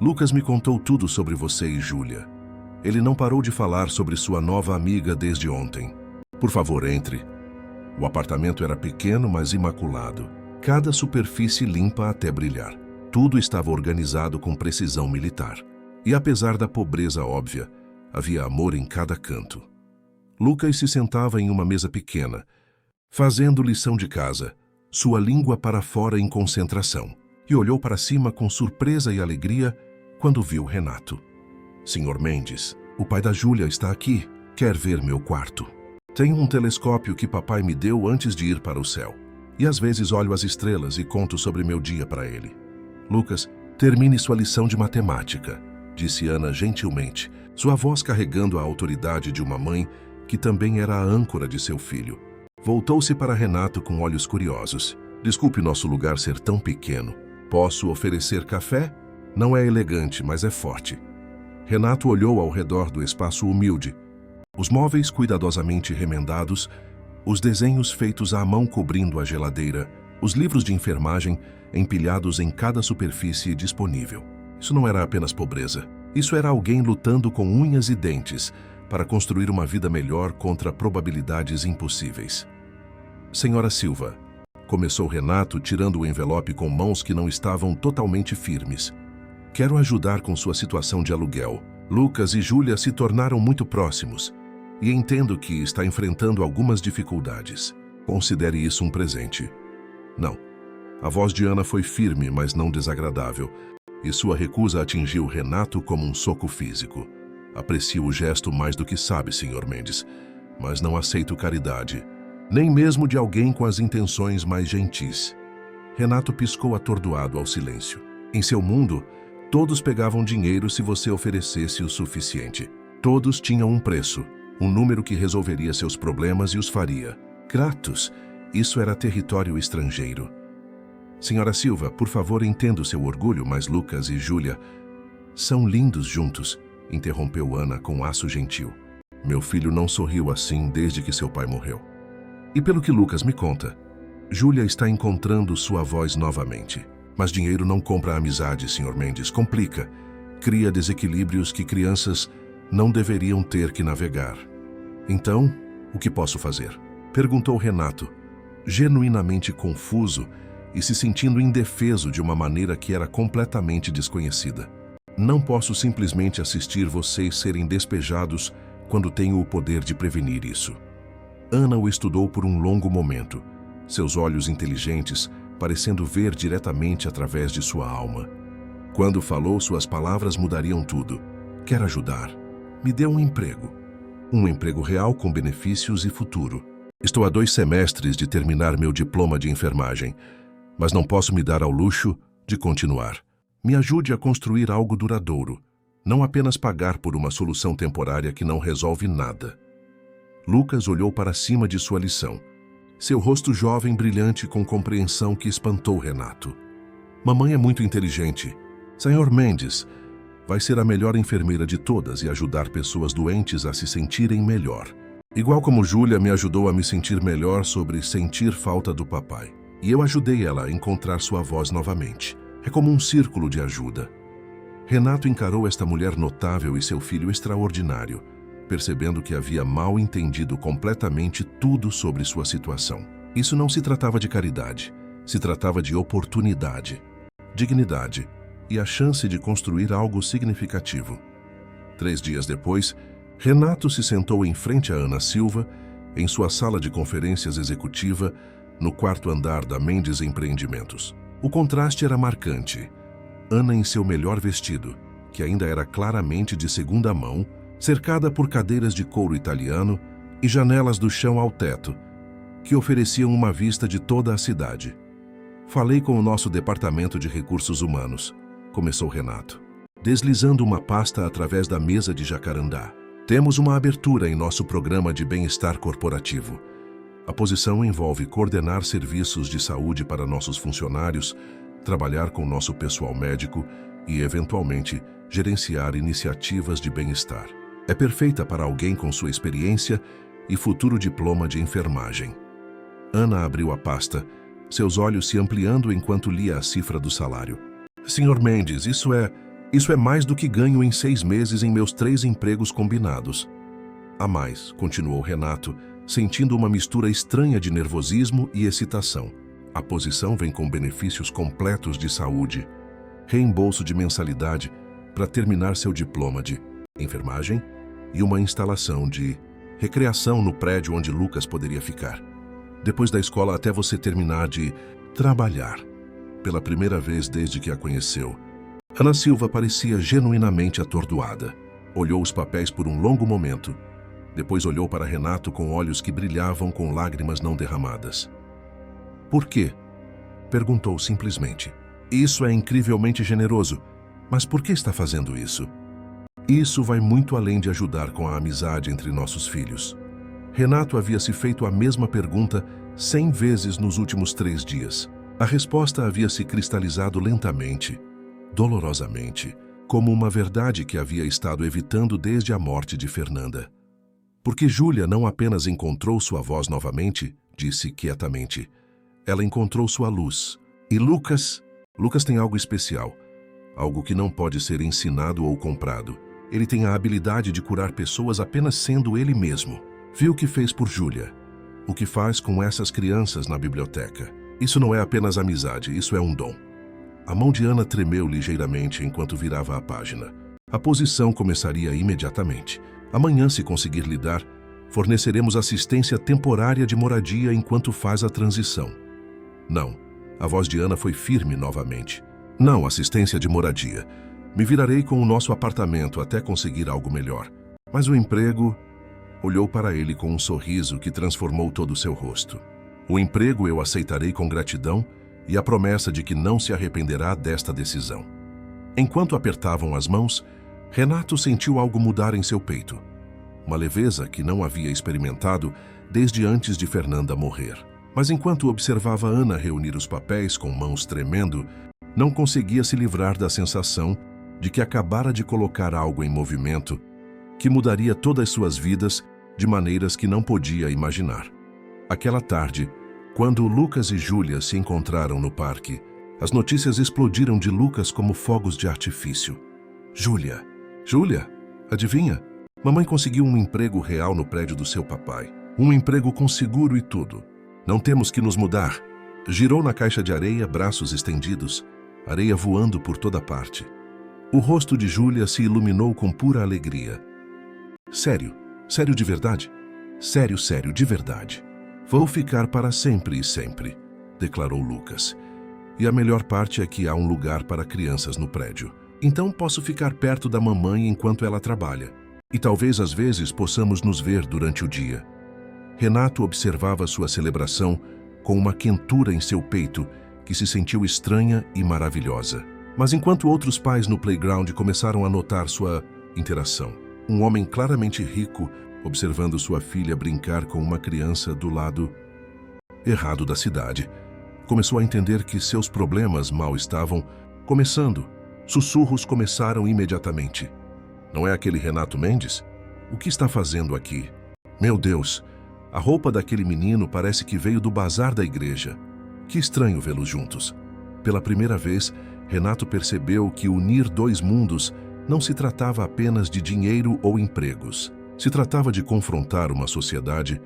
Lucas me contou tudo sobre você e Júlia. Ele não parou de falar sobre sua nova amiga desde ontem. Por favor, entre. O apartamento era pequeno, mas imaculado. Cada superfície limpa até brilhar. Tudo estava organizado com precisão militar. E apesar da pobreza óbvia, havia amor em cada canto. Lucas se sentava em uma mesa pequena, fazendo lição de casa, sua língua para fora em concentração, e olhou para cima com surpresa e alegria quando viu Renato. Sr. Mendes, o pai da Júlia está aqui. Quer ver meu quarto? Tenho um telescópio que papai me deu antes de ir para o céu. E às vezes olho as estrelas e conto sobre meu dia para ele. Lucas, termine sua lição de matemática, disse Ana gentilmente, sua voz carregando a autoridade de uma mãe que também era a âncora de seu filho. Voltou-se para Renato com olhos curiosos. Desculpe nosso lugar ser tão pequeno. Posso oferecer café? Não é elegante, mas é forte. Renato olhou ao redor do espaço humilde. Os móveis cuidadosamente remendados, os desenhos feitos à mão cobrindo a geladeira, os livros de enfermagem empilhados em cada superfície disponível. Isso não era apenas pobreza. Isso era alguém lutando com unhas e dentes para construir uma vida melhor contra probabilidades impossíveis. Senhora Silva, começou Renato, tirando o envelope com mãos que não estavam totalmente firmes. Quero ajudar com sua situação de aluguel. Lucas e Júlia se tornaram muito próximos e entendo que está enfrentando algumas dificuldades. Considere isso um presente. Não. A voz de Ana foi firme, mas não desagradável, e sua recusa atingiu Renato como um soco físico. Aprecio o gesto mais do que sabe, Sr. Mendes, mas não aceito caridade, nem mesmo de alguém com as intenções mais gentis. Renato piscou atordoado ao silêncio. Em seu mundo, todos pegavam dinheiro se você oferecesse o suficiente. Todos tinham um preço, um número que resolveria seus problemas e os faria. Kratos, isso era território estrangeiro. Senhora Silva, por favor, entenda o seu orgulho, mas Lucas e Júlia são lindos juntos, interrompeu Ana com aço gentil. Meu filho não sorriu assim desde que seu pai morreu. E pelo que Lucas me conta, Júlia está encontrando sua voz novamente. Mas dinheiro não compra a amizade, Sr. Mendes. Complica. Cria desequilíbrios que crianças não deveriam ter que navegar. Então, o que posso fazer? Perguntou Renato, genuinamente confuso e se sentindo indefeso de uma maneira que era completamente desconhecida. Não posso simplesmente assistir vocês serem despejados quando tenho o poder de prevenir isso. Ana o estudou por um longo momento, seus olhos inteligentes parecendo ver diretamente através de sua alma. Quando falou, suas palavras mudariam tudo. Quer ajudar? Me dê um emprego. Um emprego real com benefícios e futuro. Estou há 2 semestres de terminar meu diploma de enfermagem, mas não posso me dar ao luxo de continuar. Me ajude a construir algo duradouro, não apenas pagar por uma solução temporária que não resolve nada. Lucas olhou para cima de sua lição, seu rosto jovem brilhante com compreensão que espantou Renato. Mamãe é muito inteligente. Sr. Mendes vai ser a melhor enfermeira de todas e ajudar pessoas doentes a se sentirem melhor. Igual como Júlia me ajudou a me sentir melhor sobre sentir falta do papai. E eu ajudei ela a encontrar sua voz novamente. É como um círculo de ajuda. Renato encarou esta mulher notável e seu filho extraordinário, percebendo que havia mal entendido completamente tudo sobre sua situação. Isso não se tratava de caridade, se tratava de oportunidade, dignidade e a chance de construir algo significativo. 3 dias depois, Renato se sentou em frente a Ana Silva, em sua sala de conferências executiva, no 4º andar da Mendes Empreendimentos. O contraste era marcante. Ana em seu melhor vestido, que ainda era claramente de segunda mão, cercada por cadeiras de couro italiano e janelas do chão ao teto, que ofereciam uma vista de toda a cidade. Falei com o nosso departamento de recursos humanos, começou Renato, deslizando uma pasta através da mesa de jacarandá. Temos uma abertura em nosso programa de bem-estar corporativo. A posição envolve coordenar serviços de saúde para nossos funcionários, trabalhar com nosso pessoal médico e, eventualmente, gerenciar iniciativas de bem-estar. É perfeita para alguém com sua experiência e futuro diploma de enfermagem. Ana abriu a pasta, seus olhos se ampliando enquanto lia a cifra do salário. Senhor Mendes, isso é mais do que ganho em 6 meses em meus 3 empregos combinados. A mais, continuou Renato, sentindo uma mistura estranha de nervosismo e excitação. A posição vem com benefícios completos de saúde, reembolso de mensalidade para terminar seu diploma de enfermagem e uma instalação de recreação no prédio onde Lucas poderia ficar. Depois da escola até você terminar de trabalhar. Pela primeira vez desde que a conheceu, Ana Silva parecia genuinamente atordoada. Olhou os papéis por um longo momento. Depois olhou para Renato com olhos que brilhavam com lágrimas não derramadas. Por quê? Perguntou simplesmente. Isso é incrivelmente generoso, mas por que está fazendo isso? Isso vai muito além de ajudar com a amizade entre nossos filhos. Renato havia se feito a mesma pergunta 100 vezes nos últimos 3 dias. A resposta havia se cristalizado lentamente, dolorosamente, como uma verdade que havia estado evitando desde a morte de Fernanda. Porque Júlia não apenas encontrou sua voz novamente, disse quietamente, ela encontrou sua luz. E Lucas tem algo especial, algo que não pode ser ensinado ou comprado. Ele tem a habilidade de curar pessoas apenas sendo ele mesmo. Viu o que fez por Júlia, o que faz com essas crianças na biblioteca. Isso não é apenas amizade, isso é um dom. A mão de Ana tremeu ligeiramente enquanto virava a página. A posição começaria imediatamente. Amanhã, se conseguir lidar, forneceremos assistência temporária de moradia enquanto faz a transição. Não. A voz de Ana foi firme novamente. Não, assistência de moradia. Me virarei com o nosso apartamento até conseguir algo melhor. Mas o emprego... Olhou para ele com um sorriso que transformou todo o seu rosto. O emprego eu aceitarei com gratidão e a promessa de que não se arrependerá desta decisão. Enquanto apertavam as mãos, Renato sentiu algo mudar em seu peito. Uma leveza que não havia experimentado desde antes de Fernanda morrer. Mas enquanto observava Ana reunir os papéis com mãos tremendo, não conseguia se livrar da sensação de que acabara de colocar algo em movimento que mudaria todas suas vidas de maneiras que não podia imaginar. Aquela tarde, quando Lucas e Júlia se encontraram no parque, as notícias explodiram de Lucas como fogos de artifício. Júlia, adivinha? Mamãe conseguiu um emprego real no prédio do seu papai. Um emprego com seguro e tudo. Não temos que nos mudar. Girou na caixa de areia, braços estendidos, areia voando por toda parte. O rosto de Júlia se iluminou com pura alegria. Sério de verdade? Sério de verdade. Vou ficar para sempre e sempre, declarou Lucas. E a melhor parte é que há um lugar para crianças no prédio. Então posso ficar perto da mamãe enquanto ela trabalha. E talvez às vezes possamos nos ver durante o dia. Renato observava sua celebração com uma quentura em seu peito que se sentiu estranha e maravilhosa. Mas enquanto outros pais no playground começaram a notar sua interação, um homem claramente rico observando sua filha brincar com uma criança do lado errado da cidade, começou a entender que seus problemas mal estavam começando. Sussurros começaram imediatamente. Não é aquele Renato Mendes? O que está fazendo aqui? Meu Deus, a roupa daquele menino parece que veio do bazar da igreja. Que estranho vê-los juntos. Pela primeira vez, Renato percebeu que unir 2 mundos não se tratava apenas de dinheiro ou empregos. Se tratava de confrontar uma sociedade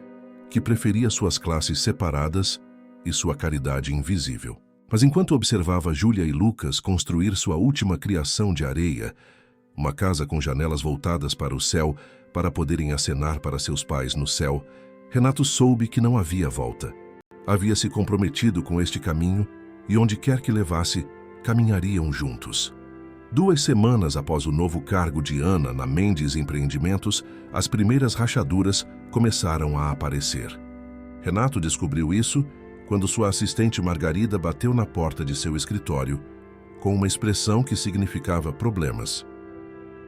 que preferia suas classes separadas e sua caridade invisível. Mas enquanto observava Júlia e Lucas construir sua última criação de areia, uma casa com janelas voltadas para o céu para poderem acenar para seus pais no céu, Renato soube que não havia volta. Havia se comprometido com este caminho e onde quer que levasse, caminhariam juntos. 2 semanas após o novo cargo de Ana na Mendes Empreendimentos, as primeiras rachaduras começaram a aparecer. Renato descobriu isso quando sua assistente Margarida bateu na porta de seu escritório com uma expressão que significava problemas.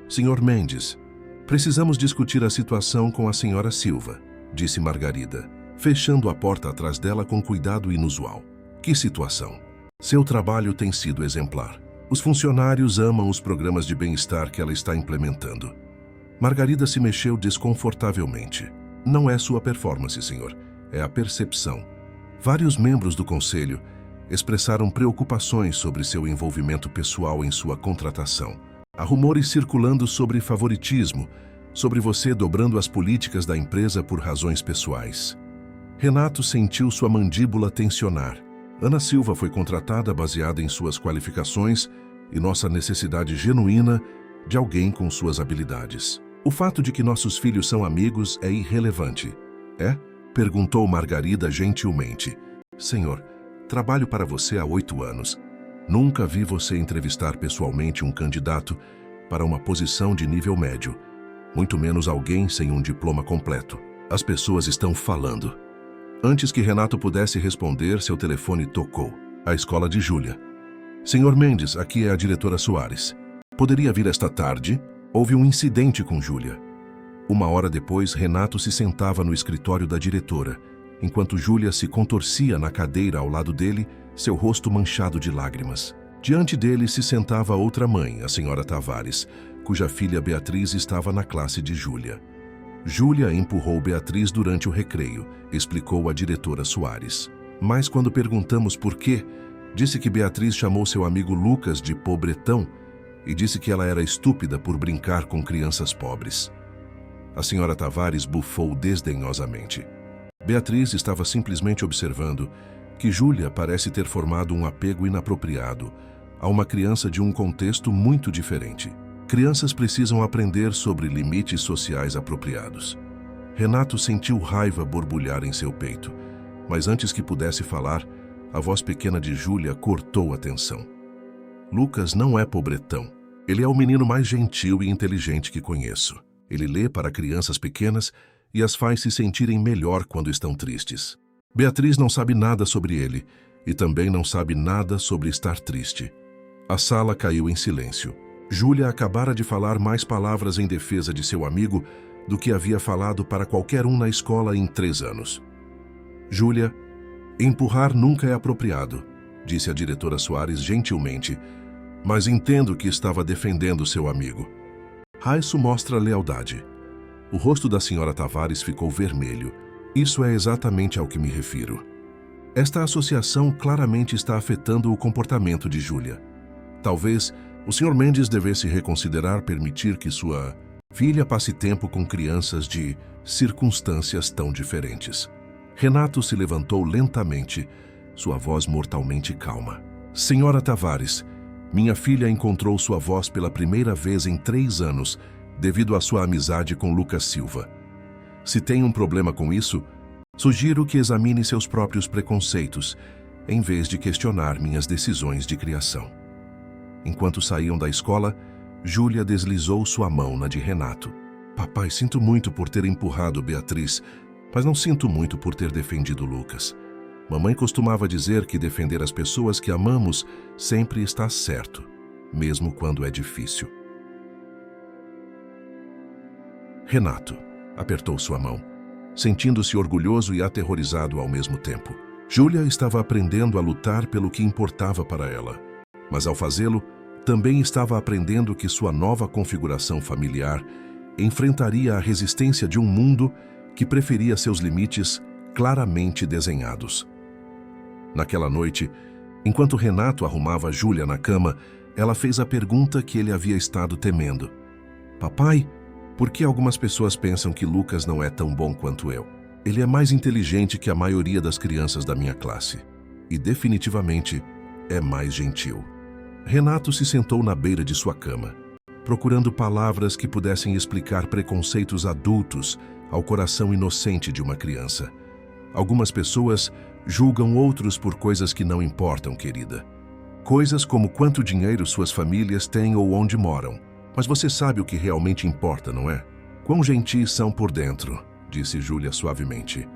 Senhor Mendes, precisamos discutir a situação com a senhora Silva, disse Margarida, fechando a porta atrás dela com cuidado inusual. Que situação? Seu trabalho tem sido exemplar. Os funcionários amam os programas de bem-estar que ela está implementando. Margarida se mexeu desconfortavelmente. Não é sua performance, senhor. É a percepção. Vários membros do conselho expressaram preocupações sobre seu envolvimento pessoal em sua contratação. Há rumores circulando sobre favoritismo, sobre você dobrando as políticas da empresa por razões pessoais. Renato sentiu sua mandíbula tensionar. Ana Silva foi contratada baseada em suas qualificações e nossa necessidade genuína de alguém com suas habilidades. O fato de que nossos filhos são amigos é irrelevante. É? Perguntou Margarida gentilmente. Senhor, trabalho para você há 8 anos. Nunca vi você entrevistar pessoalmente um candidato para uma posição de nível médio, muito menos alguém sem um diploma completo. As pessoas estão falando. Antes que Renato pudesse responder, seu telefone tocou. A escola de Júlia. Senhor Mendes, aqui é a diretora Soares. Poderia vir esta tarde? Houve um incidente com Júlia. 1 hora depois, Renato se sentava no escritório da diretora, enquanto Júlia se contorcia na cadeira ao lado dele, seu rosto manchado de lágrimas. Diante dele se sentava outra mãe, a senhora Tavares, cuja filha Beatriz estava na classe de Júlia. Júlia empurrou Beatriz durante o recreio, explicou a diretora Soares. Mas quando perguntamos por quê, disse que Beatriz chamou seu amigo Lucas de pobretão e disse que ela era estúpida por brincar com crianças pobres. A senhora Tavares bufou desdenhosamente. Beatriz estava simplesmente observando que Júlia parece ter formado um apego inapropriado a uma criança de um contexto muito diferente. Crianças precisam aprender sobre limites sociais apropriados. Renato sentiu raiva borbulhar em seu peito, mas antes que pudesse falar, a voz pequena de Júlia cortou a tensão. Lucas não é pobretão. Ele é o menino mais gentil e inteligente que conheço. Ele lê para crianças pequenas e as faz se sentirem melhor quando estão tristes. Beatriz não sabe nada sobre ele e também não sabe nada sobre estar triste. A sala caiu em silêncio. Júlia acabara de falar mais palavras em defesa de seu amigo do que havia falado para qualquer um na escola em 3 anos. Júlia, empurrar nunca é apropriado, disse a diretora Soares gentilmente, mas entendo que estava defendendo seu amigo. Isso mostra lealdade. O rosto da senhora Tavares ficou vermelho. Isso é exatamente ao que me refiro. Esta associação claramente está afetando o comportamento de Júlia. Talvez o Sr. Mendes devesse reconsiderar permitir que sua filha passe tempo com crianças de circunstâncias tão diferentes. Renato se levantou lentamente, sua voz mortalmente calma. Senhora Tavares, minha filha encontrou sua voz pela primeira vez em 3 anos, devido à sua amizade com Lucas Silva. Se tem um problema com isso, sugiro que examine seus próprios preconceitos, em vez de questionar minhas decisões de criação. Enquanto saíam da escola, Júlia deslizou sua mão na de Renato. Papai, sinto muito por ter empurrado Beatriz, mas não sinto muito por ter defendido Lucas. Mamãe costumava dizer que defender as pessoas que amamos sempre está certo, mesmo quando é difícil. Renato apertou sua mão, sentindo-se orgulhoso e aterrorizado ao mesmo tempo. Júlia estava aprendendo a lutar pelo que importava para ela, mas ao fazê-lo, também estava aprendendo que sua nova configuração familiar enfrentaria a resistência de um mundo que preferia seus limites claramente desenhados. Naquela noite, enquanto Renato arrumava Júlia na cama, ela fez a pergunta que ele havia estado temendo. Papai, Por que algumas pessoas pensam que Lucas não é tão bom quanto eu? Ele é mais inteligente que a maioria das crianças da minha classe. E definitivamente é mais gentil. Renato se sentou na beira de sua cama, procurando palavras que pudessem explicar preconceitos adultos ao coração inocente de uma criança. Algumas pessoas julgam outros por coisas que não importam, querida. Coisas como quanto dinheiro suas famílias têm ou onde moram. Mas você sabe o que realmente importa, não é? Quão gentis são por dentro, disse Júlia suavemente.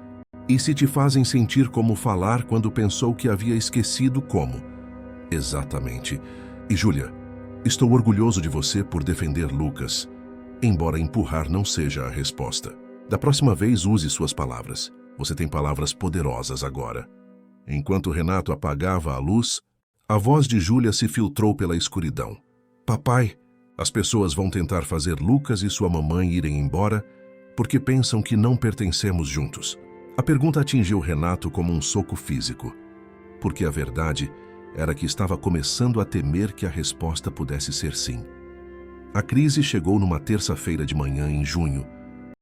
E se te fazem sentir como falar quando pensou que havia esquecido como? Exatamente. E Júlia, estou orgulhoso de você por defender Lucas, embora empurrar não seja a resposta. Da próxima vez use suas palavras. Você tem palavras poderosas agora. Enquanto Renato apagava a luz, a voz de Júlia se filtrou pela escuridão. Papai, as pessoas vão tentar fazer Lucas e sua mamãe irem embora porque pensam que não pertencemos juntos. A pergunta atingiu Renato como um soco físico, porque a verdade era que estava começando a temer que a resposta pudesse ser sim. A crise chegou numa terça-feira de manhã em junho,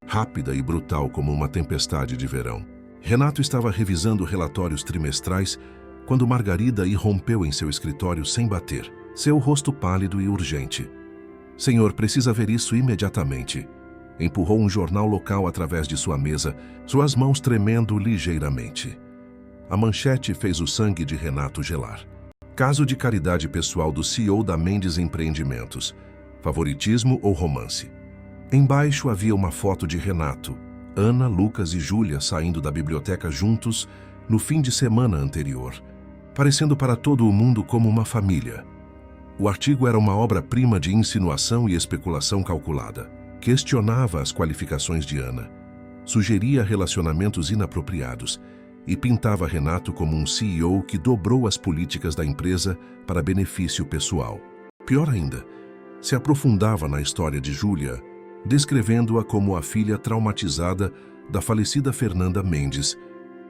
rápida e brutal como uma tempestade de verão. Renato estava revisando relatórios trimestrais quando Margarida irrompeu em seu escritório sem bater, seu rosto pálido e urgente. Senhor, precisa ver isso imediatamente. Empurrou um jornal local através de sua mesa, suas mãos tremendo ligeiramente. A manchete fez o sangue de Renato gelar. Caso de caridade pessoal do CEO da Mendes Empreendimentos. Favoritismo ou romance? Embaixo havia uma foto de Renato, Ana, Lucas e Júlia saindo da biblioteca juntos no fim de semana anterior, parecendo para todo o mundo como uma família. O artigo era uma obra-prima de insinuação e especulação calculada. Questionava as qualificações de Ana, sugeria relacionamentos inapropriados e pintava Renato como um CEO que dobrou as políticas da empresa para benefício pessoal. Pior ainda, se aprofundava na história de Júlia, descrevendo-a como a filha traumatizada da falecida Fernanda Mendes,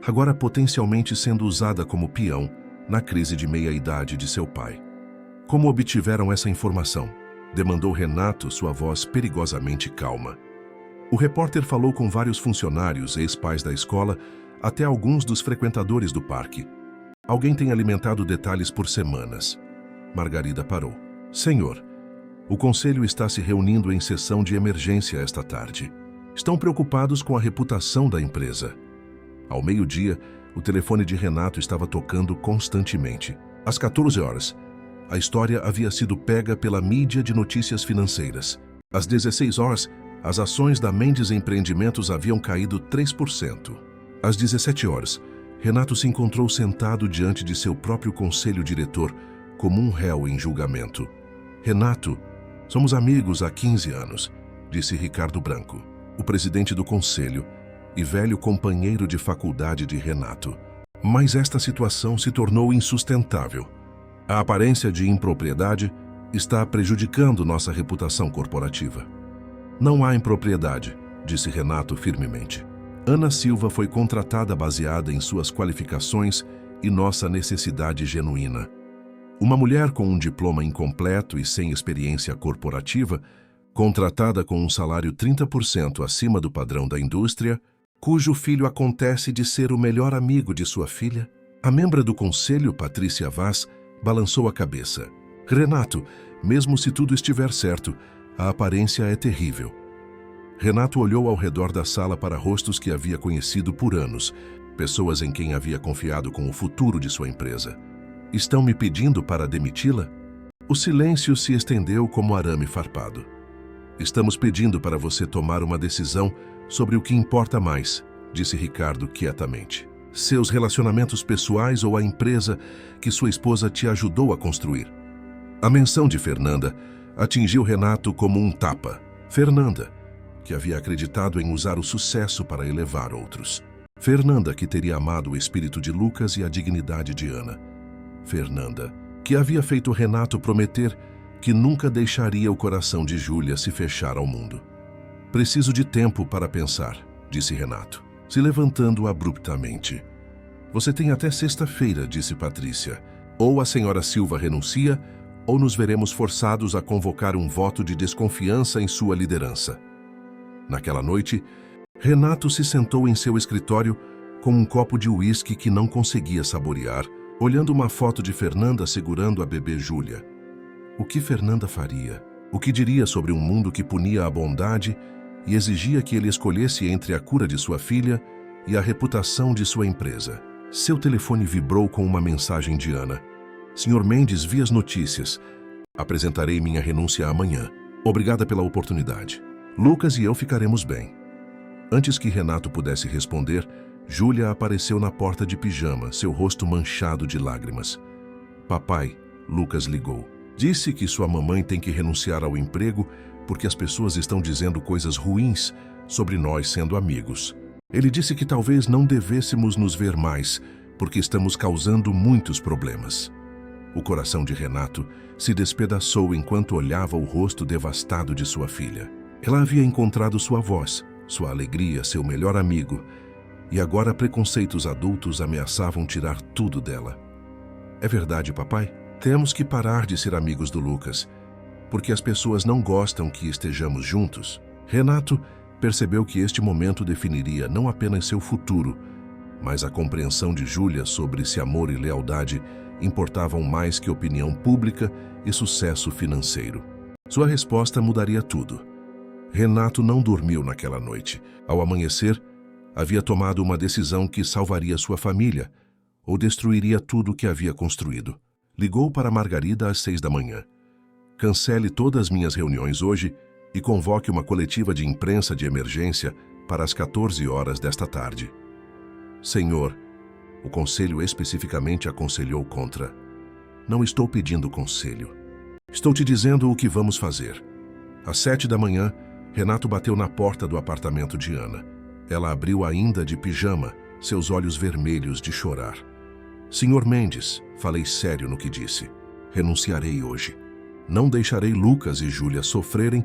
agora potencialmente sendo usada como peão na crise de meia-idade de seu pai. Como obtiveram essa informação? Demandou Renato, sua voz perigosamente calma. O repórter falou com vários funcionários, ex-pais da escola, até alguns dos frequentadores do parque. Alguém tem alimentado detalhes por semanas. Margarida parou. Senhor, o conselho está se reunindo em sessão de emergência esta tarde. Estão preocupados com a reputação da empresa. Ao meio-dia, o telefone de Renato estava tocando constantemente. Às 14 horas, a história havia sido pega pela mídia de notícias financeiras. Às 16 horas, as ações da Mendes Empreendimentos haviam caído 3%. Às 17 horas, Renato se encontrou sentado diante de seu próprio conselho diretor, como um réu em julgamento. Renato, somos amigos há 15 anos, disse Ricardo Branco, o presidente do conselho e velho companheiro de faculdade de Renato. Mas esta situação se tornou insustentável. A aparência de impropriedade está prejudicando nossa reputação corporativa. Não há impropriedade, disse Renato firmemente. Ana Silva foi contratada baseada em suas qualificações e nossa necessidade genuína. Uma mulher com um diploma incompleto e sem experiência corporativa, contratada com um salário 30% acima do padrão da indústria, cujo filho acontece de ser o melhor amigo de sua filha? A membra do conselho, Patrícia Vaz, balançou a cabeça. Renato, mesmo se tudo estiver certo, a aparência é terrível. Renato olhou ao redor da sala para rostos que havia conhecido por anos, pessoas em quem havia confiado com o futuro de sua empresa. Estão me pedindo para demiti-la? O silêncio se estendeu como arame farpado. Estamos pedindo para você tomar uma decisão sobre o que importa mais, disse Ricardo quietamente. Seus relacionamentos pessoais ou a empresa que sua esposa te ajudou a construir. A menção de Fernanda atingiu Renato como um tapa. Fernanda, que havia acreditado em usar o sucesso para elevar outros. Fernanda, que teria amado o espírito de Lucas e a dignidade de Ana. Fernanda, que havia feito Renato prometer que nunca deixaria o coração de Júlia se fechar ao mundo. Preciso de tempo para pensar, disse Renato, se levantando abruptamente. Você tem até sexta-feira, disse Patrícia. Ou a senhora Silva renuncia, ou nos veremos forçados a convocar um voto de desconfiança em sua liderança. Naquela noite, Renato se sentou em seu escritório com um copo de uísque que não conseguia saborear, olhando uma foto de Fernanda segurando a bebê Júlia. O que Fernanda faria? O que diria sobre um mundo que punia a bondade e exigia que ele escolhesse entre a cura de sua filha e a reputação de sua empresa? Seu telefone vibrou com uma mensagem de Ana. Sr. Mendes, vi as notícias. Apresentarei minha renúncia amanhã. Obrigada pela oportunidade. Lucas e eu ficaremos bem. Antes que Renato pudesse responder, Júlia apareceu na porta de pijama, seu rosto manchado de lágrimas. Papai, Lucas ligou. Disse que sua mamãe tem que renunciar ao emprego porque as pessoas estão dizendo coisas ruins sobre nós sendo amigos. Ele disse que talvez não devêssemos nos ver mais porque estamos causando muitos problemas. O coração de Renato se despedaçou enquanto olhava o rosto devastado de sua filha. Ela havia encontrado sua voz, sua alegria, seu melhor amigo, e agora preconceitos adultos ameaçavam tirar tudo dela. É verdade, papai? Temos que parar de ser amigos do Lucas, porque as pessoas não gostam que estejamos juntos. Renato percebeu que este momento definiria não apenas seu futuro, mas a compreensão de Júlia sobre se amor e lealdade importavam mais que opinião pública e sucesso financeiro. Sua resposta mudaria tudo. Renato não dormiu naquela noite. Ao amanhecer, havia tomado uma decisão que salvaria sua família ou destruiria tudo o que havia construído. Ligou para Margarida às 6 da manhã. Cancele todas as minhas reuniões hoje e convoque uma coletiva de imprensa de emergência para as 14 horas desta tarde. Senhor, o conselho especificamente aconselhou contra. Não estou pedindo conselho. Estou te dizendo o que vamos fazer. Às 7 da manhã, Renato bateu na porta do apartamento de Ana. Ela abriu ainda de pijama, seus olhos vermelhos de chorar. Sr. Mendes, falei sério no que disse. Renunciarei hoje. Não deixarei Lucas e Júlia sofrerem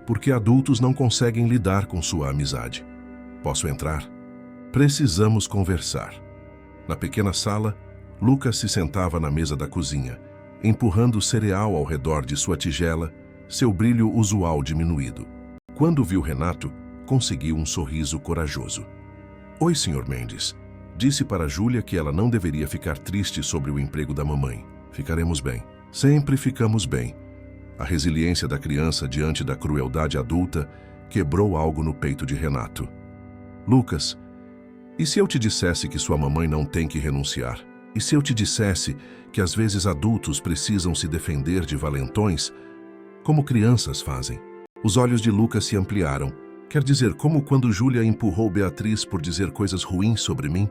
porque adultos não conseguem lidar com sua amizade. Posso entrar? Precisamos conversar. Na pequena sala, Lucas se sentava na mesa da cozinha, empurrando cereal ao redor de sua tigela, seu brilho usual diminuído. Quando viu Renato, conseguiu um sorriso corajoso. Oi, Sr. Mendes. Disse para Júlia que ela não deveria ficar triste sobre o emprego da mamãe. Ficaremos bem. Sempre ficamos bem. A resiliência da criança diante da crueldade adulta quebrou algo no peito de Renato. Lucas, e se eu te dissesse que sua mamãe não tem que renunciar? E se eu te dissesse que às vezes adultos precisam se defender de valentões, como crianças fazem? Os olhos de Lucas se ampliaram. Quer dizer, como quando Júlia empurrou Beatriz por dizer coisas ruins sobre mim?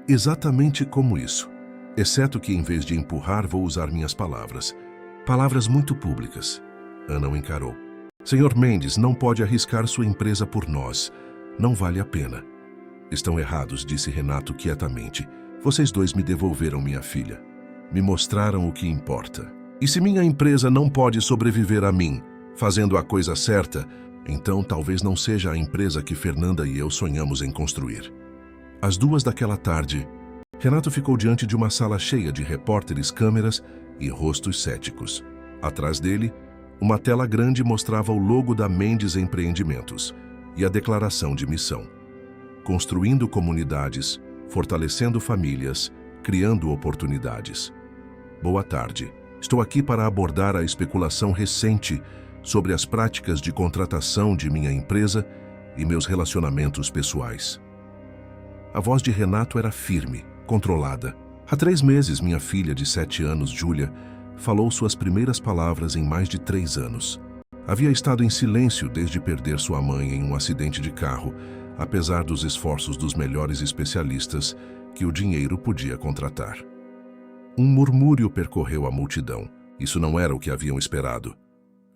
Exatamente como isso. Exceto que, em vez de empurrar, vou usar minhas palavras. Palavras muito públicas. Ana o encarou. Sr. Mendes, não pode arriscar sua empresa por nós. Não vale a pena. Estão errados, disse Renato quietamente. Vocês dois me devolveram minha filha. Me mostraram o que importa. E se minha empresa não pode sobreviver a mim, fazendo a coisa certa, então talvez não seja a empresa que Fernanda e eu sonhamos em construir. Às 2 daquela tarde, Renato ficou diante de uma sala cheia de repórteres, câmeras e rostos céticos. Atrás dele, uma tela grande mostrava o logo da Mendes Empreendimentos e a declaração de missão. Construindo comunidades, fortalecendo famílias, criando oportunidades. Boa tarde. Estou aqui para abordar a especulação recente sobre as práticas de contratação de minha empresa e meus relacionamentos pessoais. A voz de Renato era firme, controlada. Há 3 meses, minha filha de 7 anos, Júlia, falou suas primeiras palavras em mais de 3 anos. Havia estado em silêncio desde perder sua mãe em um acidente de carro, apesar dos esforços dos melhores especialistas que o dinheiro podia contratar. Um murmúrio percorreu a multidão. Isso não era o que haviam esperado.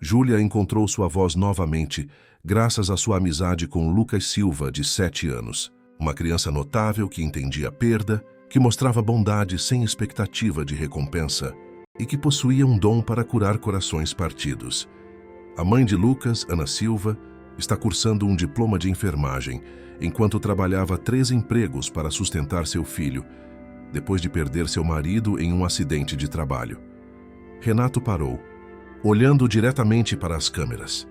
Júlia encontrou sua voz novamente, graças à sua amizade com Lucas Silva, de 7 anos. Uma criança notável que entendia a perda, que mostrava bondade sem expectativa de recompensa e que possuía um dom para curar corações partidos. A mãe de Lucas, Ana Silva, está cursando um diploma de enfermagem, enquanto trabalhava 3 empregos para sustentar seu filho, depois de perder seu marido em um acidente de trabalho. Renato parou, olhando diretamente para as câmeras.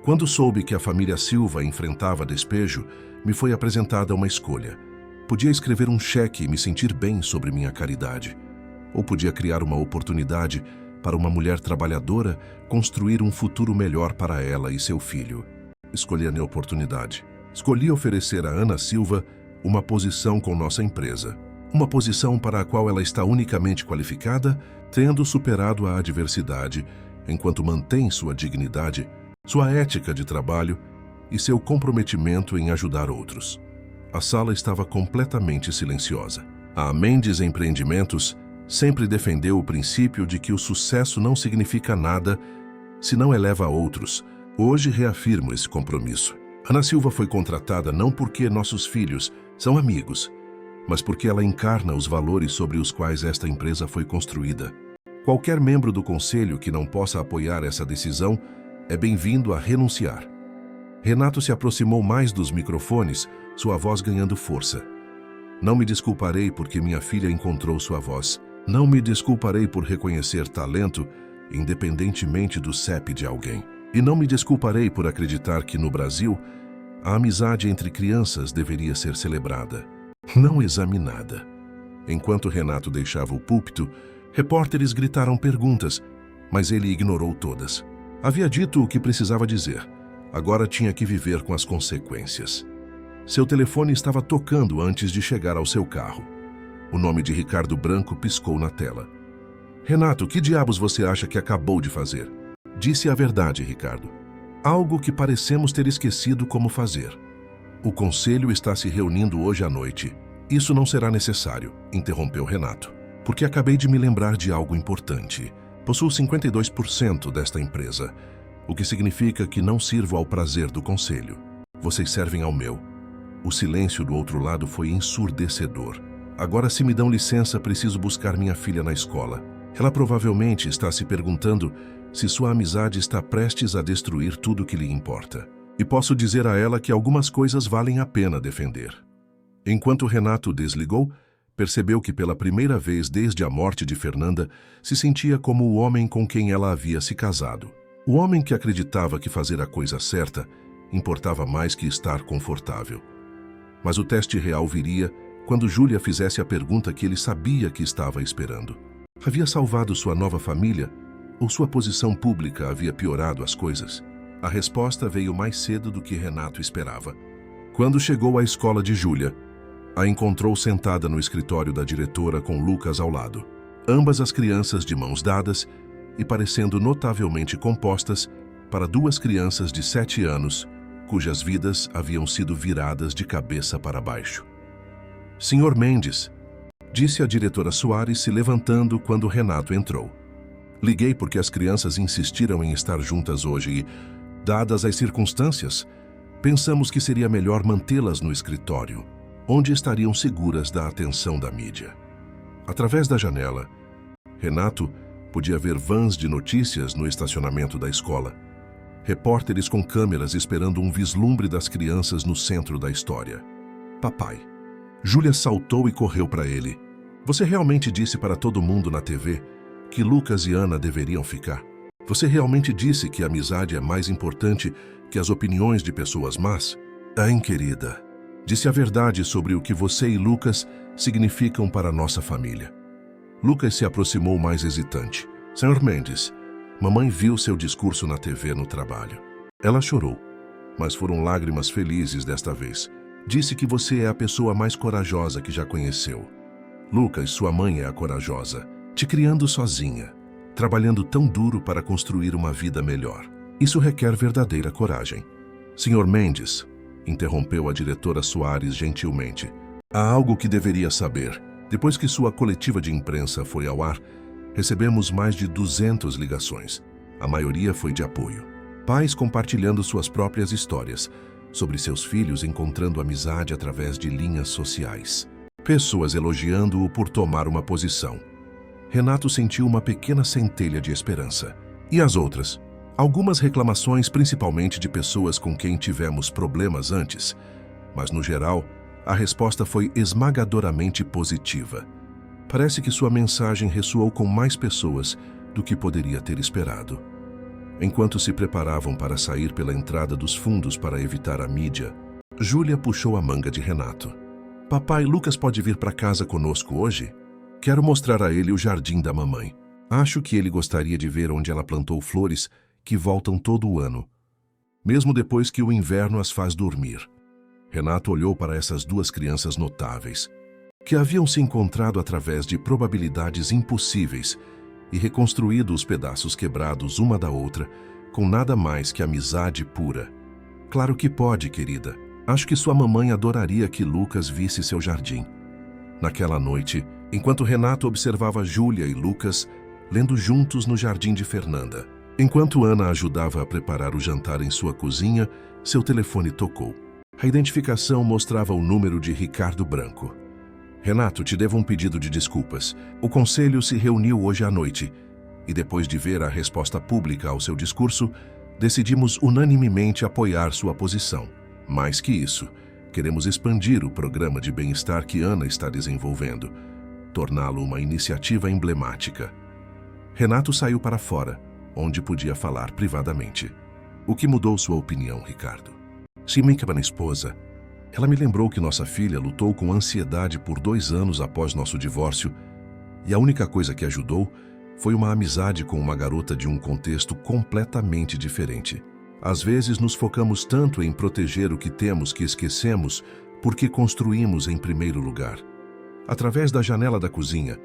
Quando soube que a família Silva enfrentava despejo, me foi apresentada uma escolha. Podia escrever um cheque e me sentir bem sobre minha caridade. Ou podia criar uma oportunidade para uma mulher trabalhadora construir um futuro melhor para ela e seu filho. Escolhi a minha oportunidade. Escolhi oferecer a Ana Silva uma posição com nossa empresa. Uma posição para a qual ela está unicamente qualificada, tendo superado a adversidade, enquanto mantém sua dignidade, sua ética de trabalho e seu comprometimento em ajudar outros. A sala estava completamente silenciosa. A Mendes Empreendimentos sempre defendeu o princípio de que o sucesso não significa nada se não eleva a outros. Hoje reafirmo esse compromisso. Ana Silva foi contratada não porque nossos filhos são amigos, mas porque ela encarna os valores sobre os quais esta empresa foi construída. Qualquer membro do conselho que não possa apoiar essa decisão é bem-vindo a renunciar. Renato se aproximou mais dos microfones, sua voz ganhando força. Não me desculparei porque minha filha encontrou sua voz. Não me desculparei por reconhecer talento, independentemente do CEP de alguém. E não me desculparei por acreditar que, no Brasil, a amizade entre crianças deveria ser celebrada, não examinada. Enquanto Renato deixava o púlpito, repórteres gritaram perguntas, mas ele ignorou todas. Havia dito o que precisava dizer. Agora tinha que viver com as consequências. Seu telefone estava tocando antes de chegar ao seu carro. O nome de Ricardo Branco piscou na tela. Renato, que diabos você acha que acabou de fazer? Disse a verdade, Ricardo. Algo que parecemos ter esquecido como fazer. O conselho está se reunindo hoje à noite. Isso não será necessário, interrompeu Renato, porque acabei de me lembrar de algo importante. Possuo 52% desta empresa, o que significa que não sirvo ao prazer do conselho. Vocês servem ao meu. O silêncio do outro lado foi ensurdecedor. Agora, se me dão licença, preciso buscar minha filha na escola. Ela provavelmente está se perguntando se sua amizade está prestes a destruir tudo que lhe importa. E posso dizer a ela que algumas coisas valem a pena defender. Enquanto Renato desligou, percebeu que pela primeira vez desde a morte de Fernanda, se sentia como o homem com quem ela havia se casado. O homem que acreditava que fazer a coisa certa importava mais que estar confortável. Mas o teste real viria quando Júlia fizesse a pergunta que ele sabia que estava esperando. Havia salvado sua nova família ou sua posição pública havia piorado as coisas? A resposta veio mais cedo do que Renato esperava. Quando chegou à escola de Júlia, a encontrou sentada no escritório da diretora com Lucas ao lado. Ambas as crianças de mãos dadas e parecendo notavelmente compostas para duas crianças de 7 anos, cujas vidas haviam sido viradas de cabeça para baixo. Senhor Mendes, disse a diretora Soares se levantando quando Renato entrou. Liguei porque as crianças insistiram em estar juntas hoje e, dadas as circunstâncias, pensamos que seria melhor mantê-las no escritório, onde estariam seguras da atenção da mídia. Através da janela, Renato podia ver vans de notícias no estacionamento da escola, repórteres com câmeras esperando um vislumbre das crianças no centro da história. Papai. Júlia saltou e correu para ele. Você realmente disse para todo mundo na TV que Lucas e Ana deveriam ficar? Você realmente disse que a amizade é mais importante que as opiniões de pessoas más? Hein, querida? Disse a verdade sobre o que você e Lucas significam para nossa família. Lucas se aproximou mais hesitante. Senhor Mendes, mamãe viu seu discurso na TV no trabalho. Ela chorou, mas foram lágrimas felizes desta vez. Disse que você é a pessoa mais corajosa que já conheceu. Lucas, sua mãe é a corajosa, te criando sozinha, trabalhando tão duro para construir uma vida melhor. Isso requer verdadeira coragem. Senhor Mendes, interrompeu a diretora Soares gentilmente, há algo que deveria saber. Depois que sua coletiva de imprensa foi ao ar, recebemos mais de 200 ligações. A maioria foi de apoio. Pais compartilhando suas próprias histórias, sobre seus filhos encontrando amizade através de linhas sociais. Pessoas elogiando-o por tomar uma posição. Renato sentiu uma pequena centelha de esperança. E as outras? Algumas reclamações, principalmente de pessoas com quem tivemos problemas antes. Mas, no geral, a resposta foi esmagadoramente positiva. Parece que sua mensagem ressoou com mais pessoas do que poderia ter esperado. Enquanto se preparavam para sair pela entrada dos fundos para evitar a mídia, Júlia puxou a manga de Renato. Papai, Lucas pode vir para casa conosco hoje? Quero mostrar a ele o jardim da mamãe. Acho que ele gostaria de ver onde ela plantou flores que voltam todo o ano, mesmo depois que o inverno as faz dormir. Renato olhou para essas duas crianças notáveis, que haviam se encontrado através de probabilidades impossíveis e reconstruído os pedaços quebrados uma da outra com nada mais que amizade pura. Claro que pode, querida. Acho que sua mamãe adoraria que Lucas visse seu jardim. Naquela noite, enquanto Renato observava Júlia e Lucas lendo juntos no jardim de Fernanda, enquanto Ana ajudava a preparar o jantar em sua cozinha, seu telefone tocou. A identificação mostrava o número de Ricardo Branco. Renato, te devo um pedido de desculpas. O conselho se reuniu hoje à noite e, depois de ver a resposta pública ao seu discurso, decidimos unanimemente apoiar sua posição. Mais que isso, queremos expandir o programa de bem-estar que Ana está desenvolvendo, torná-lo uma iniciativa emblemática. Renato saiu para fora, onde podia falar privadamente. O que mudou sua opinião, Ricardo? Se minha esposa, ela me lembrou que nossa filha lutou com ansiedade por 2 anos após nosso divórcio e a única coisa que ajudou foi uma amizade com uma garota de um contexto completamente diferente. Às vezes nos focamos tanto em proteger o que temos que esquecemos porque construímos em primeiro lugar. Através da janela da cozinha,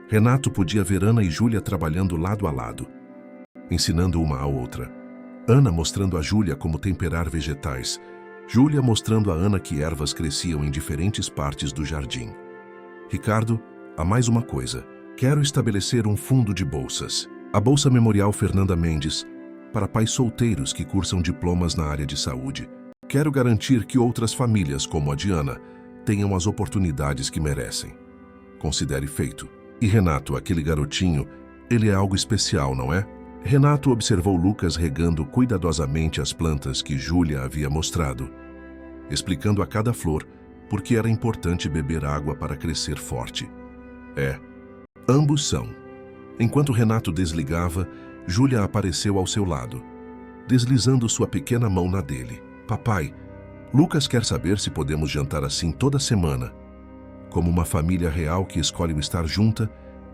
Renato podia ver Ana e Júlia trabalhando lado a lado, ensinando uma à outra. Ana mostrando a Júlia como temperar vegetais, Júlia mostrando a Ana que ervas cresciam em diferentes partes do jardim. Ricardo, há mais uma coisa. Quero estabelecer um fundo de bolsas. A Bolsa Memorial Fernanda Mendes, para pais solteiros que cursam diplomas na área de saúde. Quero garantir que outras famílias, como a de Ana, tenham as oportunidades que merecem. Considere feito. E Renato, aquele garotinho, ele é algo especial, não é? Renato observou Lucas regando cuidadosamente as plantas que Júlia havia mostrado, explicando a cada flor por que era importante beber água para crescer forte. Ambos são. Enquanto Renato desligava, Júlia apareceu ao seu lado, deslizando sua pequena mão na dele. Papai, Lucas quer saber se podemos jantar assim toda semana, como uma família real que escolhe estar junta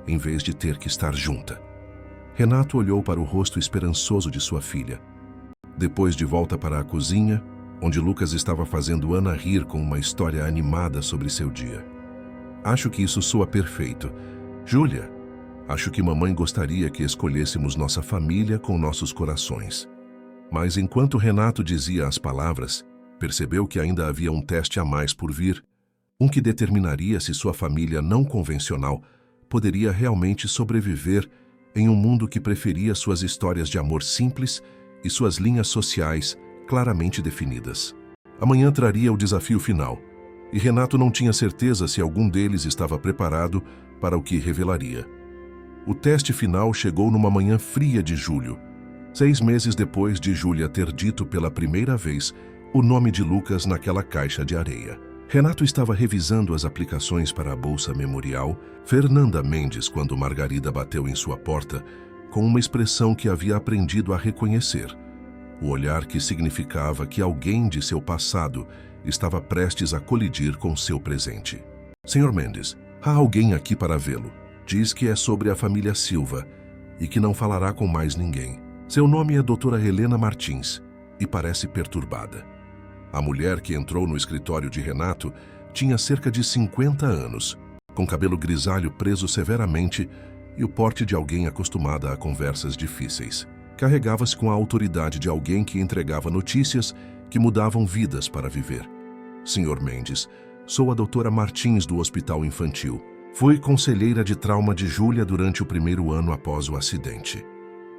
em vez de ter que estar junta. Renato olhou para o rosto esperançoso de sua filha. Depois de volta para a cozinha, onde Lucas estava fazendo Ana rir com uma história animada sobre seu dia. Acho que isso soa perfeito. Júlia, acho que mamãe gostaria que escolhêssemos nossa família com nossos corações. Mas enquanto Renato dizia as palavras, percebeu que ainda havia um teste a mais por vir, um que determinaria se sua família não convencional poderia realmente sobreviver em um mundo que preferia suas histórias de amor simples e suas linhas sociais claramente definidas. Amanhã traria o desafio final, e Renato não tinha certeza se algum deles estava preparado para o que revelaria. O teste final chegou numa manhã fria de julho, 6 meses depois de Júlia ter dito pela primeira vez o nome de Lucas naquela caixa de areia. Renato estava revisando as aplicações para a Bolsa Memorial Fernanda Mendes quando Margarida bateu em sua porta com uma expressão que havia aprendido a reconhecer. O olhar que significava que alguém de seu passado estava prestes a colidir com seu presente. Senhor Mendes, há alguém aqui para vê-lo. Diz que é sobre a família Silva e que não falará com mais ninguém. Seu nome é Doutora Helena Martins e parece perturbada. A mulher que entrou no escritório de Renato tinha cerca de 50 anos, com cabelo grisalho preso severamente e o porte de alguém acostumada a conversas difíceis. Carregava-se com a autoridade de alguém que entregava notícias que mudavam vidas para viver. Senhor Mendes, sou a doutora Martins do Hospital Infantil. Fui conselheira de trauma de Júlia durante o primeiro ano após o acidente.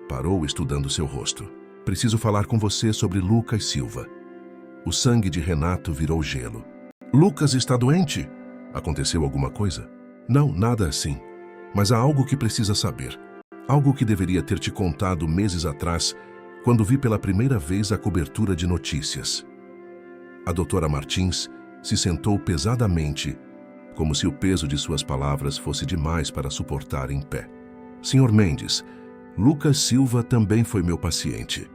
Parou estudando seu rosto. Preciso falar com você sobre Lucas Silva. O sangue de Renato virou gelo. Lucas está doente? Aconteceu alguma coisa? Não, nada assim. Mas há algo que precisa saber. Algo que deveria ter te contado meses atrás, quando vi pela primeira vez a cobertura de notícias. A doutora Martins se sentou pesadamente, como se o peso de suas palavras fosse demais para suportar em pé. Senhor Mendes, Lucas Silva também foi meu paciente.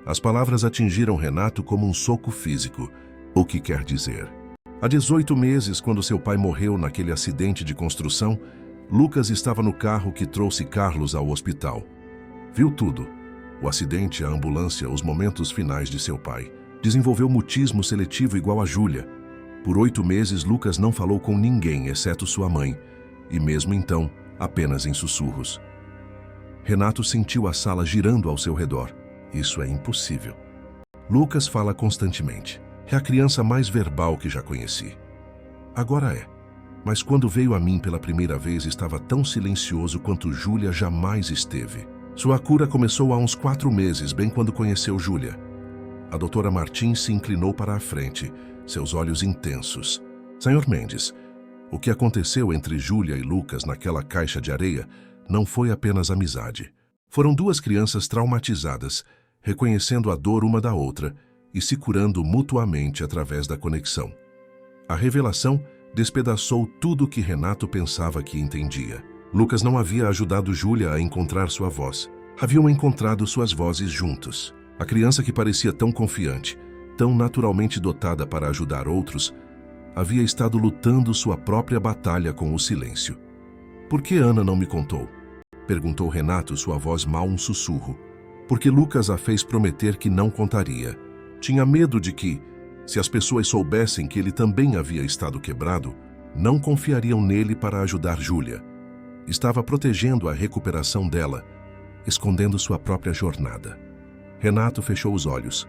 As palavras atingiram Renato como um soco físico, o que quer dizer. Há 18 meses, quando seu pai morreu naquele acidente de construção, Lucas estava no carro que trouxe Carlos ao hospital. Viu tudo. O acidente, a ambulância, os momentos finais de seu pai. Desenvolveu mutismo seletivo igual a Júlia. Por 8 meses, Lucas não falou com ninguém, exceto sua mãe, e mesmo então, apenas em sussurros. Renato sentiu a sala girando ao seu redor. Isso é impossível. Lucas fala constantemente. É a criança mais verbal que já conheci. Agora é. Mas quando veio a mim pela primeira vez, estava tão silencioso quanto Júlia jamais esteve. Sua cura começou há uns 4 meses, bem quando conheceu Júlia. A doutora Martins se inclinou para a frente, seus olhos intensos. Senhor Mendes, o que aconteceu entre Júlia e Lucas naquela caixa de areia não foi apenas amizade. Foram 2 crianças traumatizadas, reconhecendo a dor uma da outra e se curando mutuamente através da conexão. A revelação despedaçou tudo o que Renato pensava que entendia. Lucas não havia ajudado Júlia a encontrar sua voz. Haviam encontrado suas vozes juntos. A criança que parecia tão confiante, tão naturalmente dotada para ajudar outros, havia estado lutando sua própria batalha com o silêncio. Por que Ana não me contou? Perguntou Renato, sua voz mal um sussurro. Porque Lucas a fez prometer que não contaria. Tinha medo de que, se as pessoas soubessem que ele também havia estado quebrado, não confiariam nele para ajudar Júlia. Estava protegendo a recuperação dela, escondendo sua própria jornada. Renato fechou os olhos,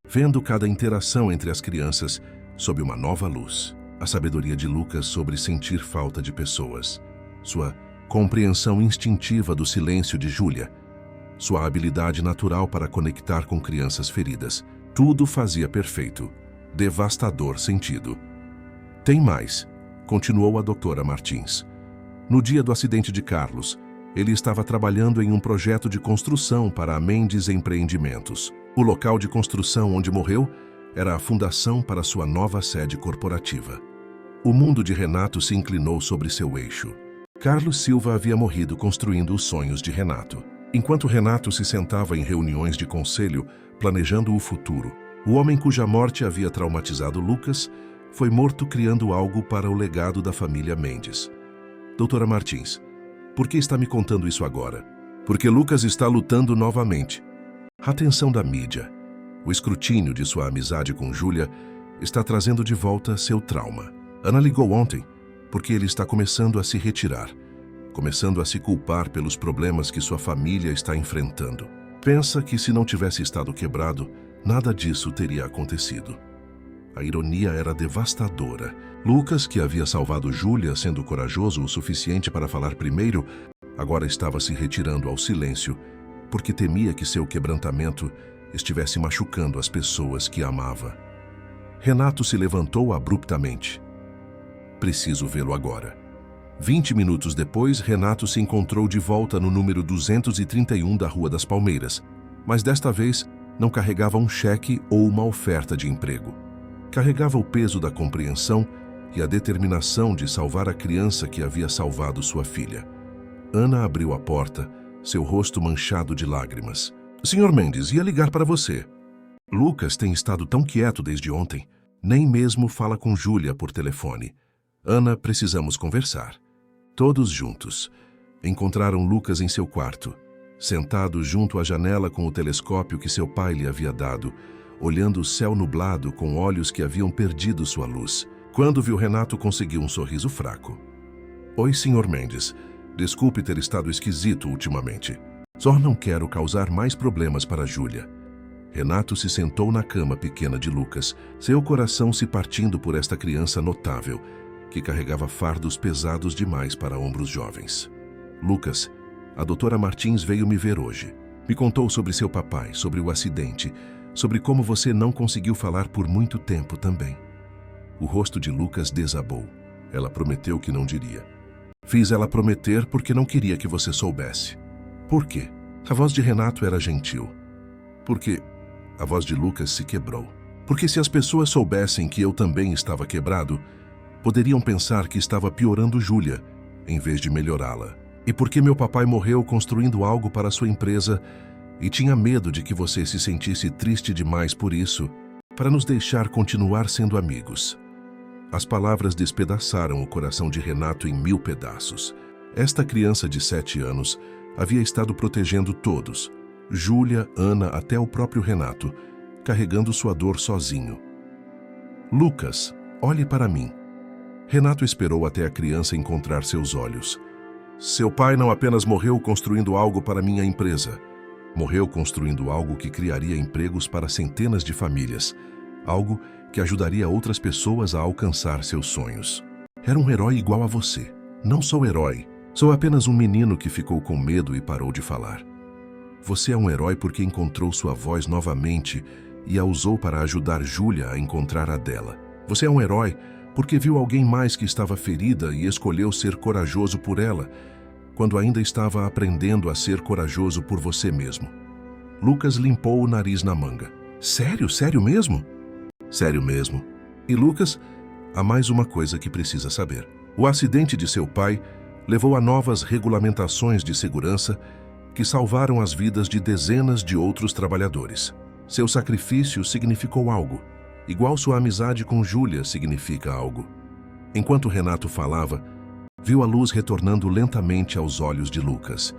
vendo cada interação entre as crianças sob uma nova luz. A sabedoria de Lucas sobre sentir falta de pessoas. Sua compreensão instintiva do silêncio de Júlia. Sua habilidade natural para conectar com crianças feridas. Tudo fazia perfeito, devastador sentido. Tem mais, continuou a doutora Martins. No dia do acidente de Carlos, ele estava trabalhando em um projeto de construção para a Mendes Empreendimentos. O local de construção onde morreu era a fundação para sua nova sede corporativa. O mundo de Renato se inclinou sobre seu eixo. Carlos Silva havia morrido construindo os sonhos de Renato. Enquanto Renato se sentava em reuniões de conselho, planejando o futuro, o homem cuja morte havia traumatizado Lucas foi morto criando algo para o legado da família Mendes. Doutora Martins, por que está me contando isso agora? Porque Lucas está lutando novamente. A atenção da mídia, o escrutínio de sua amizade com Júlia está trazendo de volta seu trauma. Ana ligou ontem porque ele está começando a se retirar, começando a se culpar pelos problemas que sua família está enfrentando. Pensa que se não tivesse estado quebrado, nada disso teria acontecido. A ironia era devastadora. Lucas, que havia salvado Júlia sendo corajoso o suficiente para falar primeiro, agora estava se retirando ao silêncio, porque temia que seu quebrantamento estivesse machucando as pessoas que amava. Renato se levantou abruptamente. Preciso vê-lo agora. 20 minutos depois, Renato se encontrou de volta no número 231 da Rua das Palmeiras, mas desta vez não carregava um cheque ou uma oferta de emprego. Carregava o peso da compreensão e a determinação de salvar a criança que havia salvado sua filha. Ana abriu a porta, seu rosto manchado de lágrimas. Senhor Mendes, ia ligar para você. Lucas tem estado tão quieto desde ontem. Nem mesmo fala com Júlia por telefone. Ana, precisamos conversar. Todos juntos. Encontraram Lucas em seu quarto, sentado junto à janela com o telescópio que seu pai lhe havia dado, olhando o céu nublado com olhos que haviam perdido sua luz. Quando viu Renato, conseguiu um sorriso fraco. Oi, Sr. Mendes. Desculpe ter estado esquisito ultimamente. Só não quero causar mais problemas para Júlia. Renato se sentou na cama pequena de Lucas, seu coração se partindo por esta criança notável, que carregava fardos pesados demais para ombros jovens. Lucas, a doutora Martins veio me ver hoje. Me contou sobre seu papai, sobre o acidente, sobre como você não conseguiu falar por muito tempo também. O rosto de Lucas desabou. Ela prometeu que não diria. Fiz ela prometer porque não queria que você soubesse. Por quê? A voz de Renato era gentil. Porque a voz de Lucas se quebrou. Porque se as pessoas soubessem que eu também estava quebrado, poderiam pensar que estava piorando Júlia, em vez de melhorá-la. E porque meu papai morreu construindo algo para sua empresa e tinha medo de que você se sentisse triste demais por isso, para nos deixar continuar sendo amigos. As palavras despedaçaram o coração de Renato em 1000 pedaços. Esta criança de 7 anos havia estado protegendo todos, Júlia, Ana, até o próprio Renato, carregando sua dor sozinho. Lucas, olhe para mim. Renato esperou até a criança encontrar seus olhos. Seu pai não apenas morreu construindo algo para minha empresa. Morreu construindo algo que criaria empregos para centenas de famílias. Algo que ajudaria outras pessoas a alcançar seus sonhos. Era um herói igual a você. Não sou herói. Sou apenas um menino que ficou com medo e parou de falar. Você é um herói porque encontrou sua voz novamente e a usou para ajudar Júlia a encontrar a dela. Você é um herói porque viu alguém mais que estava ferida e escolheu ser corajoso por ela, quando ainda estava aprendendo a ser corajoso por você mesmo. Lucas limpou o nariz na manga. Sério? Sério mesmo? Sério mesmo. E Lucas, há mais uma coisa que precisa saber. O acidente de seu pai levou a novas regulamentações de segurança que salvaram as vidas de dezenas de outros trabalhadores. Seu sacrifício significou algo, igual sua amizade com Júlia significa algo. Enquanto Renato falava, viu a luz retornando lentamente aos olhos de Lucas.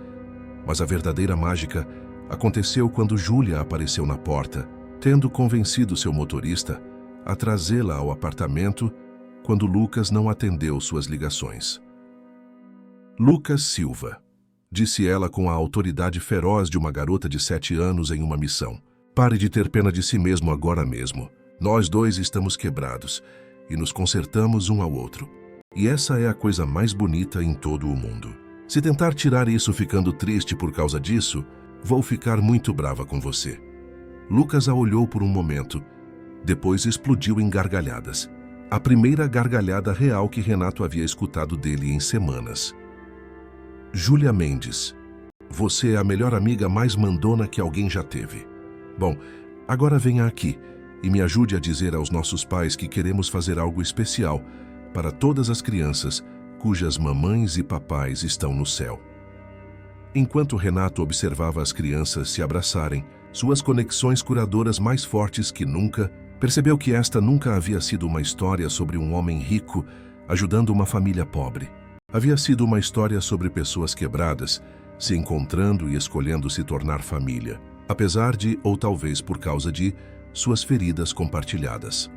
Mas a verdadeira mágica aconteceu quando Júlia apareceu na porta, tendo convencido seu motorista a trazê-la ao apartamento quando Lucas não atendeu suas ligações. Lucas Silva, disse ela com a autoridade feroz de uma garota de 7 anos em uma missão. Pare de ter pena de si mesmo agora mesmo. Nós dois estamos quebrados e nos consertamos um ao outro. E essa é a coisa mais bonita em todo o mundo. Se tentar tirar isso ficando triste por causa disso, vou ficar muito brava com você. Lucas a olhou por um momento, depois explodiu em gargalhadas. A primeira gargalhada real que Renato havia escutado dele em semanas. Júlia Mendes, você é a melhor amiga mais mandona que alguém já teve. Bom, agora venha aqui e me ajude a dizer aos nossos pais que queremos fazer algo especial para todas as crianças cujas mamães e papais estão no céu. Enquanto Renato observava as crianças se abraçarem, suas conexões curadoras mais fortes que nunca, percebeu que esta nunca havia sido uma história sobre um homem rico ajudando uma família pobre. Havia sido uma história sobre pessoas quebradas, se encontrando e escolhendo se tornar família, apesar de, ou talvez por causa de, suas feridas compartilhadas.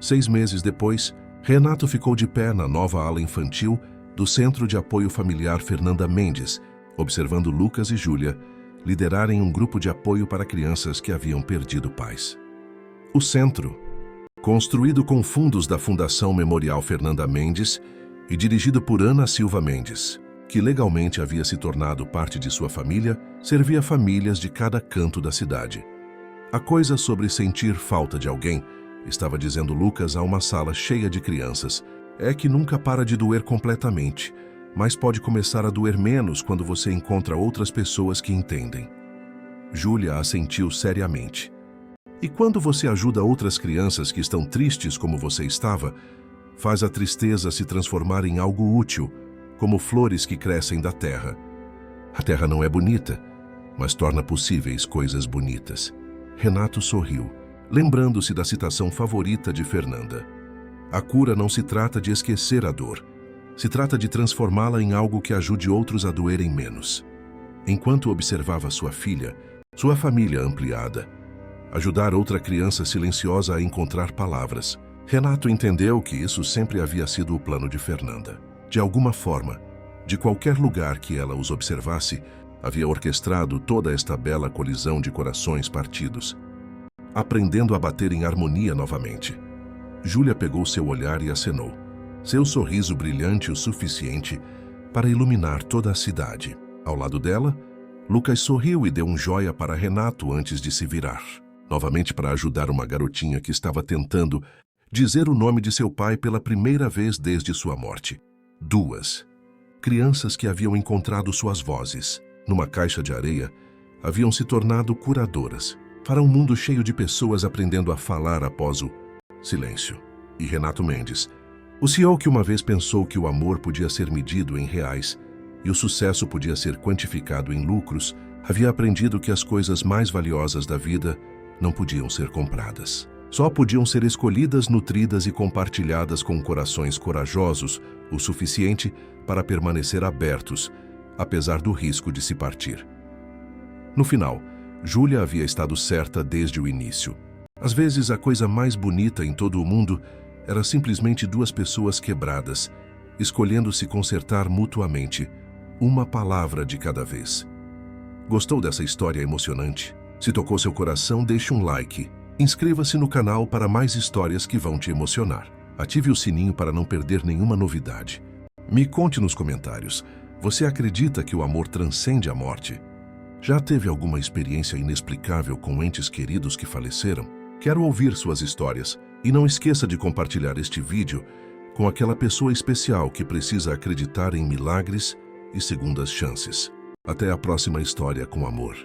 6 meses depois, Renato ficou de pé na nova ala infantil do Centro de Apoio Familiar Fernanda Mendes, observando Lucas e Júlia liderarem um grupo de apoio para crianças que haviam perdido pais. O centro, construído com fundos da Fundação Memorial Fernanda Mendes e dirigido por Ana Silva Mendes, que legalmente havia se tornado parte de sua família, servia famílias de cada canto da cidade. A coisa sobre sentir falta de alguém, estava dizendo Lucas a uma sala cheia de crianças, é que nunca para de doer completamente, mas pode começar a doer menos quando você encontra outras pessoas que entendem. Júlia assentiu seriamente. E quando você ajuda outras crianças que estão tristes como você estava, faz a tristeza se transformar em algo útil, como flores que crescem da terra. A terra não é bonita, mas torna possíveis coisas bonitas. Renato sorriu, lembrando-se da citação favorita de Fernanda. A cura não se trata de esquecer a dor, se trata de transformá-la em algo que ajude outros a doerem menos. Enquanto observava sua filha, sua família ampliada, ajudar outra criança silenciosa a encontrar palavras, Renato entendeu que isso sempre havia sido o plano de Fernanda. De alguma forma, de qualquer lugar que ela os observasse, havia orquestrado toda esta bela colisão de corações partidos, aprendendo a bater em harmonia novamente. Júlia pegou seu olhar e acenou, seu sorriso brilhante o suficiente para iluminar toda a cidade. Ao lado dela, Lucas sorriu e deu um joia para Renato antes de se virar, novamente para ajudar uma garotinha que estava tentando dizer o nome de seu pai pela primeira vez desde sua morte. 2 crianças que haviam encontrado suas vozes numa caixa de areia haviam se tornado curadoras para um mundo cheio de pessoas aprendendo a falar após o silêncio. E Renato Mendes, o CEO que uma vez pensou que o amor podia ser medido em reais, e o sucesso podia ser quantificado em lucros, havia aprendido que as coisas mais valiosas da vida não podiam ser compradas. Só podiam ser escolhidas, nutridas e compartilhadas com corações corajosos o suficiente para permanecer abertos, apesar do risco de se partir. No final, Júlia havia estado certa desde o início. Às vezes, a coisa mais bonita em todo o mundo era simplesmente duas pessoas quebradas, escolhendo se consertar mutuamente, uma palavra de cada vez. Gostou dessa história emocionante? Se tocou seu coração, deixe um like. Inscreva-se no canal para mais histórias que vão te emocionar. Ative o sininho para não perder nenhuma novidade. Me conte nos comentários, você acredita que o amor transcende a morte? Já teve alguma experiência inexplicável com entes queridos que faleceram? Quero ouvir suas histórias. E não esqueça de compartilhar este vídeo com aquela pessoa especial que precisa acreditar em milagres e segundas chances. Até a próxima história com amor.